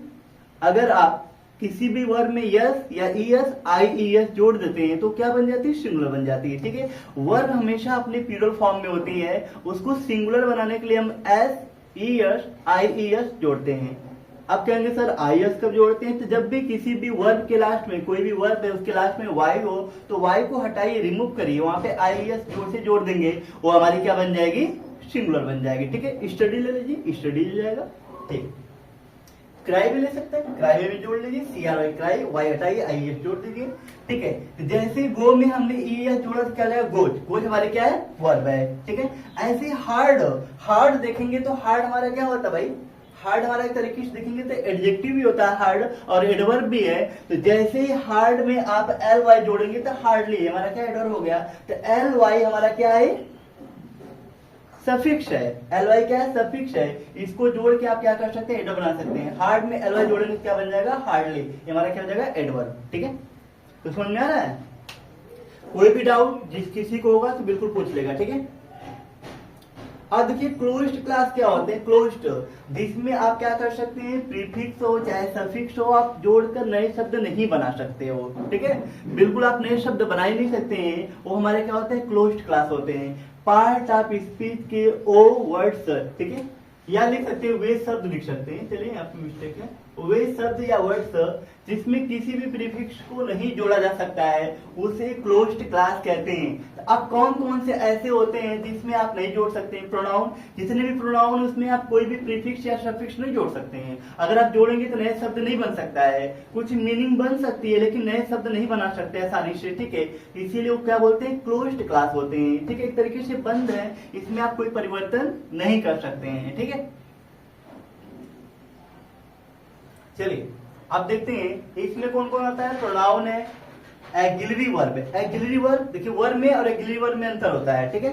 अगर आप किसी भी वर्ब में यस या ES IES जोड़ देते हैं तो क्या बन जाती है, सिंगुलर बन जाती है, ठीक है। वर्ब हमेशा अपने प्लूरल फॉर्म में होती है, उसको सिंगुलर बनाने के लिए हम SES IES जोड़ते हैं, आप कहेंगे सर आई एस कब जोड़ते हैं? तो जब भी किसी भी वर्ब के लास्ट में, कोई भी वर्ब है उसके लास्ट में वाई हो, तो वाई को हटाइए, रिमूव करिए, वहां पे आई एस जोड़ से जोड़ देंगे, वो हमारी क्या बन जाएगी? सिंगुलर बन जाएगी। ठीक है, स्टडी ले लीजिए, स्टडी ले जाएगा। ठीक, क्राई भी ले सकते हैं, क्राई में भी जोड़ लीजिए, CRY क्राई, वाई हटाइए, IES जोड़ दीजिए। ठीक है, तो जैसे गो में हमने ES जोड़ा तो क्या जाएगा? गोज। गोज हमारे क्या है? वर्ब है। ठीक है, ऐसे हार्ड, हार्ड देखेंगे तो हार्ड हमारा क्या होता है भाई? हार्ड हमारा एक तरीके से देखेंगे तो एडजेक्टिव भी होता है हार्ड, और एडवर्ब भी है। तो जैसे ही हार्ड में आप LY जोड़ेंगे तो हार्डली हमारा क्या एडवर्ब हो गया? तो LY हमारा क्या है? सफिक्स है। LY क्या है? सफिक्स है। इसको जोड़ के आप क्या कर सकते हैं? एडवर्ब बना सकते हैं। हार्ड में LY जोड़ेंगे तो क्या बन जाएगा? हार्डली। ये हमारा क्या हो जाएगा? एडवर्ब। ठीक है, तो समझ में आ रहा है? कोई भी डाउट जिस किसी को होगा तो बिल्कुल पूछ लेगा। ठीक है, अब देखिए क्लोज्ड क्लास क्या होते हैं? क्लोज्ड, जिसमें आप क्या कर सकते हैं? प्रीफिक्स हो चाहे सफिक्स हो, आप जोड़कर नए शब्द नहीं बना सकते हो। ठीक है, बिल्कुल आप नए शब्द बना ही नहीं सकते हैं, वो हमारे क्या होते हैं? क्लोज्ड क्लास होते हैं। पार्ट ऑफ स्पीच के ओ वर्ड्स, ठीक है, या लिख सकते हैं वे शब्द लिख सकते हैं। चलिए यहाँ पे मिस्टेक है, वे शब्द या वर्ड्स जिसमें किसी भी प्रीफिक्स को नहीं जोड़ा जा सकता है, उसे क्लोज्ड क्लास कहते हैं। तो अब कौन कौन से ऐसे होते हैं जिसमें आप नहीं जोड़ सकते हैं? प्रोनाउन, जितने भी प्रोनाउन उसमें आप कोई भी प्रीफिक्स या सफिक्स नहीं जोड़ सकते हैं। अगर आप जोड़ेंगे तो नए शब्द नहीं बन सकता है, कुछ मीनिंग बन सकती है लेकिन नए शब्द नहीं बना सकते आसानी से। ठीक है, इसीलिए वो क्या बोलते हैं? क्लोज्ड क्लास होते हैं। ठीक है, एक तरीके से बंद है, इसमें आप कोई परिवर्तन नहीं कर सकते हैं। ठीक है, चलिए अब देखते हैं इसमें कौन कौन आता है। प्रोनाउन है, एक्सिलरी वर्ब है। एक्सिलरी वर्ब देखिए, वर्ब में और एक्सिलरी वर्ब में अंतर होता है। ठीक है,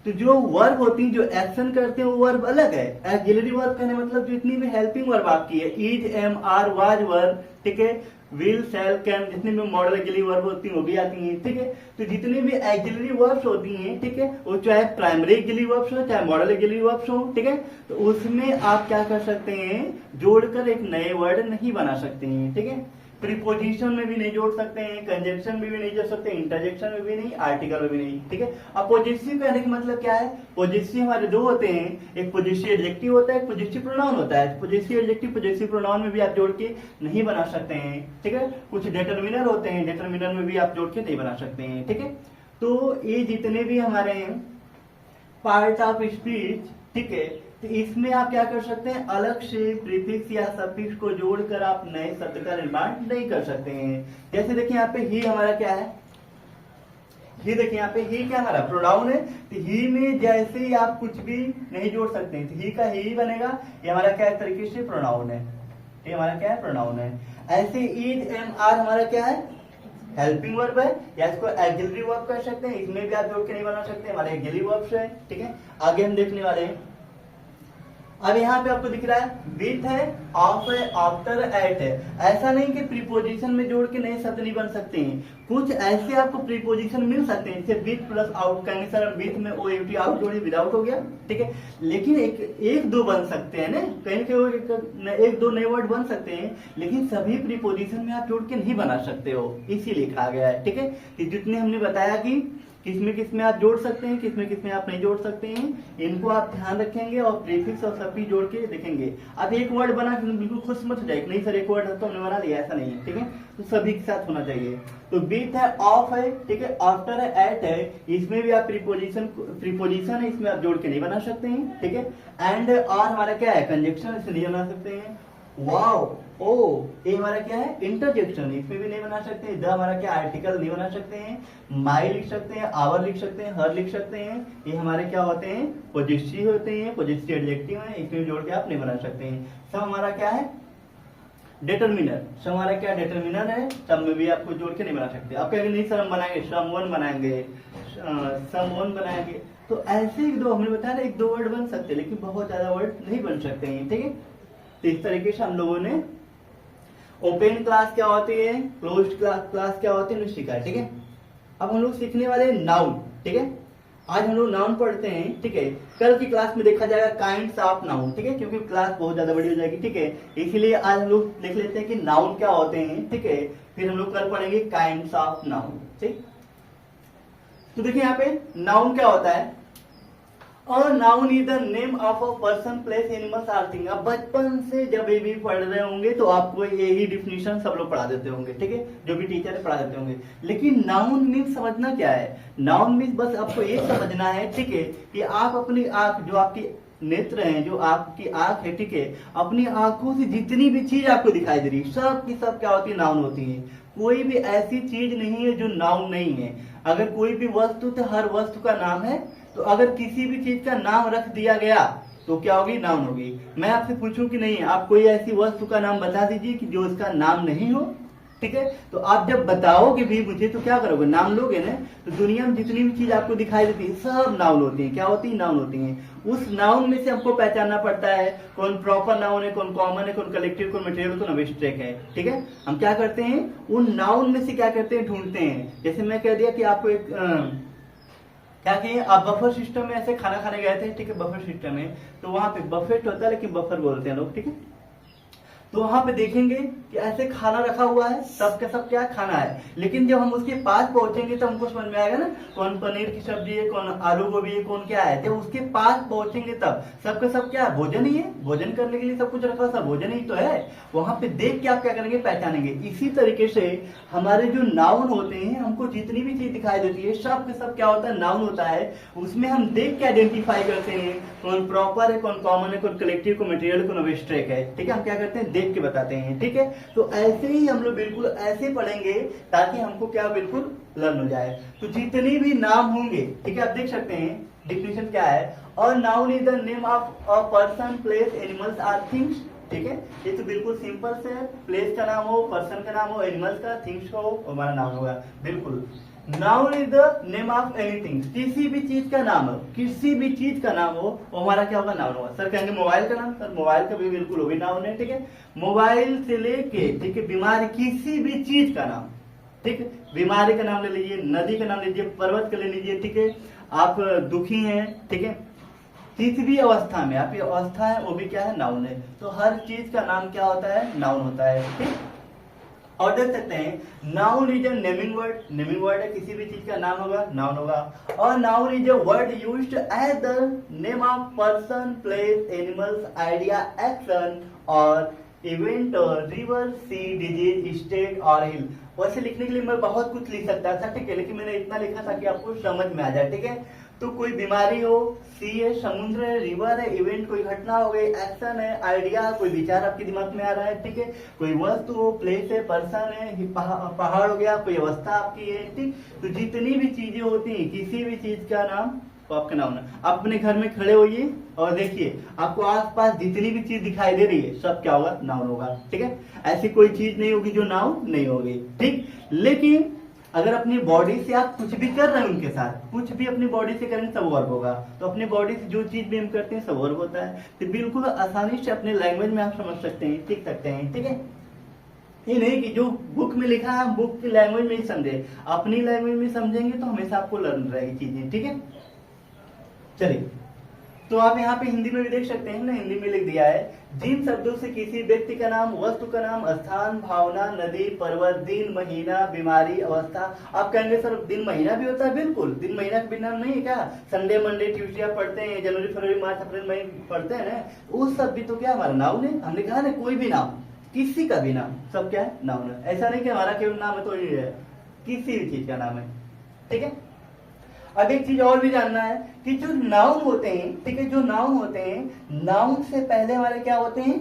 तो जो वर्ब होती है, जो एक्शन करते हैं, वो वर्ब अलग है। एक्सिलरी वर्ब कहने मतलब जितनी भी हेल्पिंग वर्ब आपकी है, is, am, are, was verb, ठीक है, विल, शैल, कैन, जितनी भी मॉडल एक्सिलरी वर्ब होती हैं वो भी आती हैं। ठीक है, तो जितनी भी एक्सिलरी वर्ब्स होती हैं, ठीक है, वो चाहे प्राइमरी एक्सिलरी वर्ब्स हो चाहे मॉडल एक्सिलरी वर्ब्स हो, ठीक है, तो उसमें आप क्या कर सकते हैं? जोड़कर एक नए वर्ड नहीं बना सकते हैं। ठीक है, प्रीपोजिशन में भी नहीं जोड़ सकते हैं, कंजंक्शन में भी नहीं जोड़ सकते, इंटरजेक्शन में भी नहीं, आर्टिकल में भी नहीं। ठीक है, अब पॉजिटिव कहने का मतलब क्या है? पॉजिटिव हमारे दो होते हैं, एक पॉजिटिव एडजेक्टिव होता है, एक पॉजिटिव प्रोनाउन होता है। पॉजिटिव एडजेक्टिव पॉजिटिव प्रोनाउन में भी आप जोड़ के नहीं बना सकते हैं। ठीक है, कुछ डिटरमिनर होते हैं, डिटरमिनर में भी आप जोड़ के नहीं बना सकते हैं। ठीक है, तो ये जितने भी हमारे पार्ट ऑफ स्पीच, ठीक है, तो इसमें आप क्या कर सकते हैं? अलग से प्रीफिक्स या सफिक्स को जोड़कर आप नए शब्द का निर्माण नहीं कर सकते हैं। जैसे देखिए यहाँ पे ही हमारा क्या है? ही देखिए यहाँ पे ही क्या हमारा प्रोनाउन है, तो ही में जैसे ही आप कुछ भी नहीं जोड़ सकते हैं, तो ही का ही बनेगा। ये हमारा क्या है? तरीके से प्रोनाउन है। ये हमारा क्या है? प्रोनाउन है। ऐसे इज, एम, आर हमारा क्या है? हेल्पिंग वर्ब है, या इसको एक्सिलरी वर्ब कह सकते हैं। इसमें भी आप जोड़ के नहीं बना सकते, हमारे एक्सिलरी वर्ब्स है। ठीक है, आगे हम देखने वाले हैं। अब यहाँ पे आपको दिख रहा है विथ है, ऑफ है, आफ्टर, एट है। ऐसा नहीं कि प्रीपोजिशन में जोड़ के नए शब्द नहीं बन सकते हैं, कुछ ऐसे आपको प्रीपोजिशन मिल सकते हैं, जैसे विथ प्लस आउट कहेंगे सर, विथ में OUT आउट जोड़िए, विदाउट हो गया। ठीक है, लेकिन एक दो बन सकते हैं ना, कहीं कहीं एक दो नए वर्ड बन सकते हैं, लेकिन सभी प्रीपोजिशन में आप जोड़ के नहीं बना सकते हो, इसीलिए कहा गया है। ठीक है, जितने हमने बताया कि किसमें किसमें आप जोड़ सकते हैं, किसमें किसमें आप नहीं जोड़ सकते हैं, इनको आप ध्यान रखेंगे और प्रीफिक्स और सफिक्स जोड़ के देखेंगे। अब एक वर्ड बना बिल्कुल खुश मत हो जाए, नहीं सर एक वर्ड है तो हमने बना लिया, ऐसा नहीं है। ठीक है, तो सभी के साथ होना चाहिए। तो विथ है, ऑफ है, ठीक है, आफ्टर है, एट है, इसमें भी आप प्रीपोजिशन है, इसमें आप जोड़ के नहीं बना सकते हैं। ठीक है, एंड और हमारा क्या है? कंजक्शन, इसे नहीं बना सकते हैं। वाओ, ओ, ये हमारा क्या है? इंटरजेक्शन, इसमें भी नहीं बना सकते हैं। द हमारा क्या? आर्टिकल, नहीं बना सकते हैं। माई लिख सकते हैं, आवर लिख सकते हैं, हर लिख सकते हैं। ये हमारे क्या होते हैं? पॉजिटिव होते हैं, पॉजिटिव एडजेक्टिव है, इसमें जोड़ के आप नहीं बना सकते हैं। सब हमारा क्या है? डिटरमिनर। सब हमारा क्या? डिटरमिनर है, सब में भी आपको जोड़ के नहीं बना सकते। आप कहेंगे नहीं सर हम बनाएंगे, समवन बनाएंगे, समवन बनाएंगे, तो ऐसे एक दो हमने बताया, एक दो वर्ड बन सकते हैं, लेकिन बहुत ज्यादा वर्ड नहीं बन सकते हैं। ठीक है, तो इस तरीके से हम लोगों ने ओपन क्लास क्या होती है, क्लोज्ड क्लास क्या होती है, सीखा है। ठीक है, अब हम लोग सीखने वाले नाउन। ठीक है, आज हम लोग नाउन पढ़ते हैं। ठीक है, कल की क्लास में देखा जाएगा काइंड्स ऑफ नाउन। ठीक है, क्योंकि क्लास बहुत ज्यादा बड़ी हो जाएगी। ठीक है, इसीलिए आज हम लोग देख लेते हैं कि नाउन क्या होते हैं। ठीक है, फिर हम लोग कल पढ़ेंगे काइंड्स ऑफ नाउन। ठीक, तो देखिए यहाँ पे नाउन क्या होता है। और noun is the name of a person place animals or thing. अब बचपन से जब ये भी पढ़ रहे होंगे तो आपको यही डिफिनेशन सब लोग पढ़ा देते होंगे, ठीक है, जो भी टीचर पढ़ा देते होंगे। लेकिन नाउन मीन्स समझना क्या है? नाउन मीन्स बस आपको ये समझना है, ठीक है, कि आप अपनी आंख, जो आपकी नेत्र हैं, जो आपकी आंख है, ठीक है, अपनी आंखों से जितनी भी चीज आपको दिखाई दे रही है सब की सब क्या होती है? नाउन होती है। कोई भी ऐसी चीज नहीं है जो नाउन नहीं है। अगर कोई भी वस्तु, तो हर वस्तु का नाम है। तो अगर किसी भी चीज का नाम रख दिया गया तो क्या होगी? नाउन होगी। मैं आपसे पूछूं कि नहीं, आप कोई ऐसी वस्तु का नाम बता दीजिए कि जो उसका नाम नहीं हो, ठीक है। तो आप जब बताओगे भी मुझे तो क्या करोगे? नाम लोगे ना। तो दुनिया में जितनी भी चीज आपको दिखाई देती है सब नाउन होती है। क्या होती है? नाउन होती है। उस नाउन में से हमको पहचानना पड़ता है कौन प्रॉपर नाउन है, कौन कॉमन है, कौन कलेक्टिव, कौन मटेरियल, कौन एब्स्ट्रैक्ट है, ठीक है। हम क्या करते हैं? उन नाउन में से क्या करते हैं? ढूंढते हैं। जैसे मैं कह दिया कि आपको एक क्या किए, आप बफर सिस्टम में ऐसे खाना खाने गए थे, ठीक है, बफर सिस्टम में, तो वहां पे बफेट होता है लेकिन बफर बोलते हैं लोग, ठीक है। तो वहां पे देखेंगे कि ऐसे खाना रखा हुआ है, सब का सब क्या खाना है, लेकिन जब हम उसके पास पहुंचेंगे तो हमको समझ में आएगा ना कौन पनीर की सब्जी है, कौन आलू गोभी है, कौन क्या है। जब उसके पास पहुंचेंगे तब सब का सब क्या है? भोजन ही है। भोजन करने के लिए सब कुछ रखा, सब भोजन ही तो है। वहां पे देख के आप क्या करेंगे? पहचानेंगे। इसी तरीके से हमारे जो नाउन होते हैं, हमको जितनी भी चीज दिखाई देती है सब के सब क्या होता है? नाउन होता है। उसमें हम देख के आइडेंटिफाई करते हैं कौन प्रॉपर है, कौन कॉमन है, कौन कलेक्टिव, कौन मटेरियल, कौन एब्स्ट्रैक्ट है, ठीक है। हम क्या करते हैं? देख के बताते हैं, ठीक है। तो ऐसे ही हम लोग बिल्कुल ऐसे पढ़ेंगे ताकि हमको क्या बिल्कुल लर्न हो जाए। तो जितने भी नाम होंगे, ठीक है, आप देख सकते हैं डिफिनेशन क्या है। और noun is the name of a person place animals or things, ठीक है। ये तो बिल्कुल सिंपल से है। प्लेस का नाम हो, पर्सन का नाम हो, एनिमल्स का, थिंग्स का हो, हमारा नाम होगा, बिल्कुल। Noun is the name of anything. किसी भी चीज का नाम हो, किसी भी चीज का नाम हो, वो हमारा क्या होगा? नाउन होगा। सर कहेंगे मोबाइल का नाम, सर मोबाइल का भी बिल्कुल वो भी नाउन है, ठीक है। मोबाइल से लेके, ठीक है, बीमारी, किसी भी चीज का नाम, ठीक है। बीमारी का नाम ले लीजिए, नदी का नाम ले लीजिए, पर्वत का ले लीजिए, ठीक है। आप दुखी हैं, ठीक है, किसी भी अवस्था में आपकी अवस्था है वो भी क्या है? नाउन है। तो हर चीज का नाम क्या होता है? नाउन होता है, ठीक। और देख सकते हैं noun is a naming word. Naming word है, किसी भी चीज का नाम होगा, नाउन होगा। और noun is a word used as the name of person, place, animals, idea, action और event, river, sea, disease, state और हिल। वैसे लिखने के लिए मैं बहुत कुछ लिख सकता था, ठीक है, लेकिन मैंने इतना लिखा ताकि आपको समझ में आ जाए, ठीक है। तो कोई बीमारी हो, सी है, समुद्र है, रिवर है, इवेंट कोई घटना हो गई, एक्शन है, आइडिया कोई विचार आपके दिमाग में आ रहा है, ठीक है, कोई वस्तु हो, प्लेस है, पर्सन है, पहाड़ हो गया, कोई अवस्था आपकी है, ठीक। तो जितनी भी चीजें होती हैं, किसी भी चीज का नाम तो आपका नाम है। आप अपने घर में खड़े होइए और देखिए आपको आसपास जितनी भी चीज दिखाई दे रही है सब क्या होगा? नाउन होगा, ठीक है। ऐसी कोई चीज नहीं होगी जो नाउन नहीं होगी, ठीक। लेकिन अगर अपनी बॉडी से आप कुछ भी कर रहे हैं, उनके साथ कुछ भी अपनी बॉडी से करेंगे सब वर्ब होगा। तो अपनी बॉडी से जो चीज भी हम करते हैं सब वर्ब होता है। तो बिल्कुल आसानी से अपने लैंग्वेज में आप समझ सकते हैं, सीख सकते हैं, ठीक है। ये नहीं कि जो बुक में लिखा है बुक की लैंग्वेज में ही समझे, अपनी लैंग्वेज में समझेंगे तो हमेशा आपको लर्न रहेगी चीजें, ठीक है। चलिए, तो आप यहाँ पे हिंदी में भी देख सकते हैं ना, हिंदी में लिख दिया है जिन शब्दों से किसी व्यक्ति का नाम, वस्तु का नाम, स्थान, भावना, नदी, पर्वत, दिन, महीना, बीमारी, अवस्था। आप कहेंगे सर दिन महीना भी होता है, बिल्कुल, दिन महीना के बिना नहीं है क्या? संडे, मंडे, ट्यूसडे आप पढ़ते हैं, जनवरी, फरवरी, मार्च, अप्रैल, मई पढ़ते हैं ना, वो सब भी तो क्या हमारा नाउन है। हमने कहा ना कोई भी नाम, किसी का भी नाम, सब क्या है? नाउन है। ऐसा नहीं कि हमारा केवल नाम है तो ये है, किसी भी चीज का नाम है, ठीक है। अब एक चीज और भी जानना है कि जो नाउन होते हैं, ठीक है, जो नाउन होते हैं, नाउन से पहले हमारे क्या होते हैं?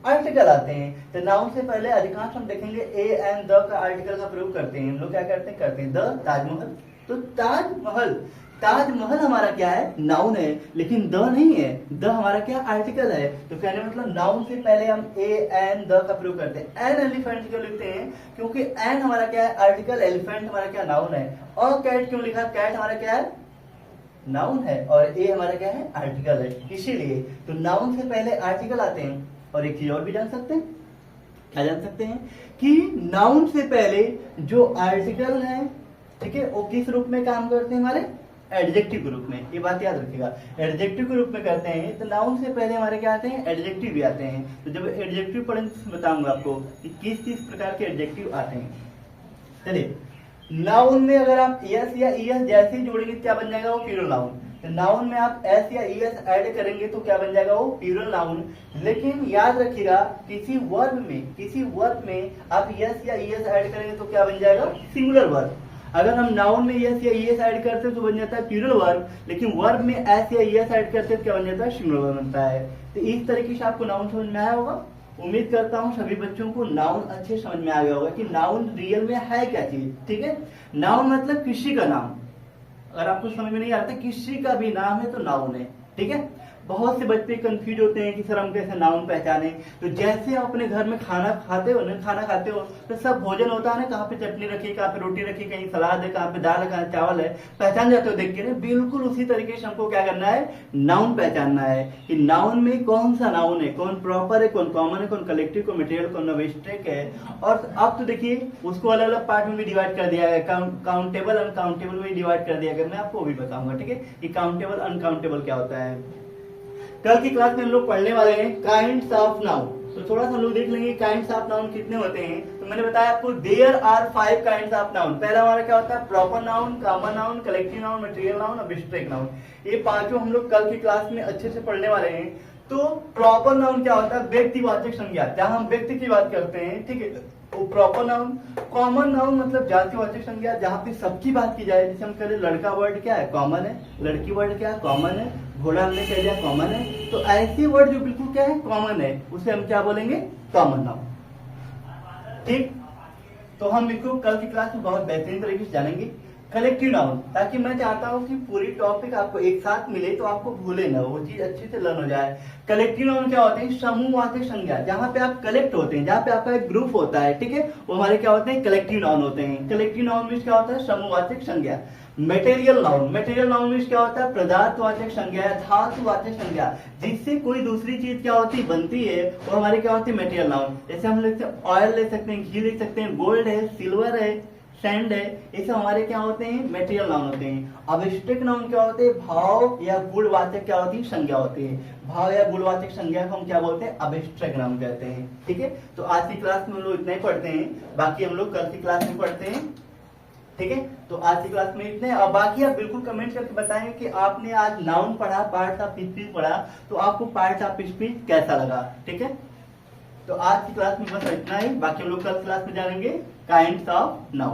आर्टिकल आते हैं। तो नाउन से पहले अधिकांश हम देखेंगे ए एंड द का आर्टिकल का प्रयोग करते हैं। हम लोग क्या करते हैं द, ताजमहल। तो ताजमहल, ताजमहल हमारा क्या है? नाउन है, लेकिन द नहीं है। द हमारा क्या? आर्टिकल है। तो कहने मतलब नाउन से पहले हम ए एन द का प्रयोग करते हैं। एन एलिफेंट क्यों लिखते हैं? क्योंकि एन हमारा क्या है? आर्टिकल, एलिफेंट हमारा क्या? नाउन है। और कैट क्यों लिखा? कैट हमारा क्या है? नाउन है। और ए हमारा क्या है? आर्टिकल है। इसीलिए तो नाउन से पहले आर्टिकल आते हैं। और एक चीज और भी जान सकते हैं, क्या जान सकते हैं कि नाउन से पहले जो आर्टिकल है, ठीक है, वो किस रूप में काम करते हैं? हमारे एडजेक्टिव के रूप में। ये बात याद रखिएगा, एडजेक्टिव के रूप में करते हैं। तो नाउन से पहले हमारे क्या आते हैं? एडजेक्टिव भी आते हैं। तो जब एडजेक्टिव पढ़ेंगे तो बताऊंगा आपको कि किस किस प्रकार के एडजेक्टिव आते हैं। चलिए, नाउन में अगर आप यस या ईएस जैसे ही जोड़ेंगे क्या बन जाएगा? वो प्लूरल नाउन। तो नाउन में आप एस या ईएस ऐड करेंगे तो क्या बन जाएगा, वो प्लूरल नाउन। लेकिन याद रखिएगा किसी वर्ब में आप एस या ईएस ऐड करेंगे तो क्या बन जाएगा, सिंगुलर वर्ब। अगर हम नाउन में एस या ईएस ऐड करते हैं तो बन जाता है प्लूरल वर्ब, लेकिन वर्ब में एस या ईएस ऐड करते हैं तो क्या बन जाता है, सिंगुलर वर्ब बनता है। तो इस तरीके से आपको नाउन समझ में आया होगा। उम्मीद करता हूँ सभी बच्चों को नाउन अच्छे समझ में आ गया होगा कि नाउन रियल में है क्या चीज। ठीक है, नाउन मतलब किसी का नाम। अगर आपको समझ में नहीं आता किसी का भी नाम है तो नाउन है। ठीक है, बहुत से बच्चे कंफ्यूज होते हैं कि सर हम कैसे नाउन पहचाने। तो जैसे आप अपने घर में खाना खाते हो तो सब भोजन होता है ना, कहाँ पे चटनी रखी, कहाँ पे रोटी रखी, कहीं सलाद है, कहाँ पे दाल है, कहाँ चावल है, पहचान जाते हो देख के ना। बिल्कुल उसी तरीके से हमको क्या करना है, नाउन पहचानना है कि नाउन में कौन सा नाउन है, कौन प्रॉपर है, कौन कॉमन है, कौन कलेक्टिव, कौन मटेरियल, कौन अब्स्ट्रैक्ट है। और अब तो देखिए उसको अलग अलग पार्ट में भी डिवाइड कर दिया गया, काउंटेबल अनकाउंटेबल में डिवाइड कर दिया गया। मैं आपको भी बताऊंगा। ठीक है, कि काउंटेबल अनकाउंटेबल क्या होता है। कल की क्लास में हम लोग पढ़ने वाले हैं काइंड्स ऑफ नाउन। तो थोड़ा सा हम लोग देख लेंगे काइंड्स ऑफ नाउन कितने होते हैं। तो मैंने बताया आपको there are 5 kinds of noun. पहला हमारा क्या होता है, proper noun, common noun, collective noun, material noun, abstract noun. ये पांचों हम लोग कल की क्लास में अच्छे से पढ़ने वाले हैं। तो प्रॉपर नाउन क्या होता है, व्यक्तिवाचक संज्ञा, जहां हम व्यक्ति की बात करते हैं। ठीक है, वो प्रॉपर नाउन। कॉमन नाउन मतलब जातिवाचक संज्ञा, जहां पे सबकी बात की जाए। जैसे हम कह रहे लड़का वर्ड क्या है, कॉमन है। लड़की वर्ड क्या है, कॉमन है। घोड़ा हमने कह दिया कॉमन है। तो ऐसे वर्ड जो बिल्कुल क्या है, कॉमन है, उसे हम क्या बोलेंगे, कॉमन नाउन। ठीक, तो हम इसको कल की क्लास में बहुत बेहतरीन तरीके से जानेंगे। कलेक्टिव नाउन, ताकि मैं चाहता हूं कि पूरी टॉपिक आपको एक साथ मिले तो आपको भूले ना, वो चीज अच्छे से लर्न हो जाए। कलेक्टिव नाउन क्या होते हैं, समूहवाचक संज्ञा, जहां पे आप कलेक्ट होते हैं, जहां पे आपका एक ग्रुप होता है। ठीक है, वो हमारे क्या होते हैं, कलेक्टिव नाउन होते हैं। कलेक्टिव नाउन में क्या होता है, समूहवाचक संज्ञा। मटेरियल नाउन में क्या होता है, पदार्थवाचक संज्ञा, धातुवाचक संज्ञा, जिससे कोई दूसरी चीज क्या होती है, बनती है, वो हमारे क्या होती है, मटेरियल नाउन। जैसे हम लेते हैं ऑयल ले सकते हैं, घी ले सकते हैं, गोल्ड है, सिल्वर है, सैंड है, ये सब हमारे क्या होते हैं, मटेरियल नाउन होते हैं। अब्स्ट्रैक्ट नाउन क्या होते हैं, भाव या गुणवाचक क्या होती है, संज्ञा होती है। भाव या गुणवाचक संज्ञा को हम क्या बोलते हैं, अब्स्ट्रैक्ट नाउन कहते हैं। ठीक है, तो आज की क्लास में हम लोग इतना ही पढ़ते हैं, बाकी हम लोग कल की क्लास में पढ़ते हैं। ठीक है, तो आज की क्लास में इतने। और बाकी आप बिल्कुल कमेंट करके बताएंगे कि आपने आज नाउन पढ़ा, पार्ट्स ऑफ स्पीच पढ़ा, तो आपको पार्ट्स ऑफ स्पीच कैसा लगा। ठीक है, तो आज की क्लास में बस इतना ही, बाकी हम लोग कल क्लास में जानेंगे काइंड्स ऑफ नाउन।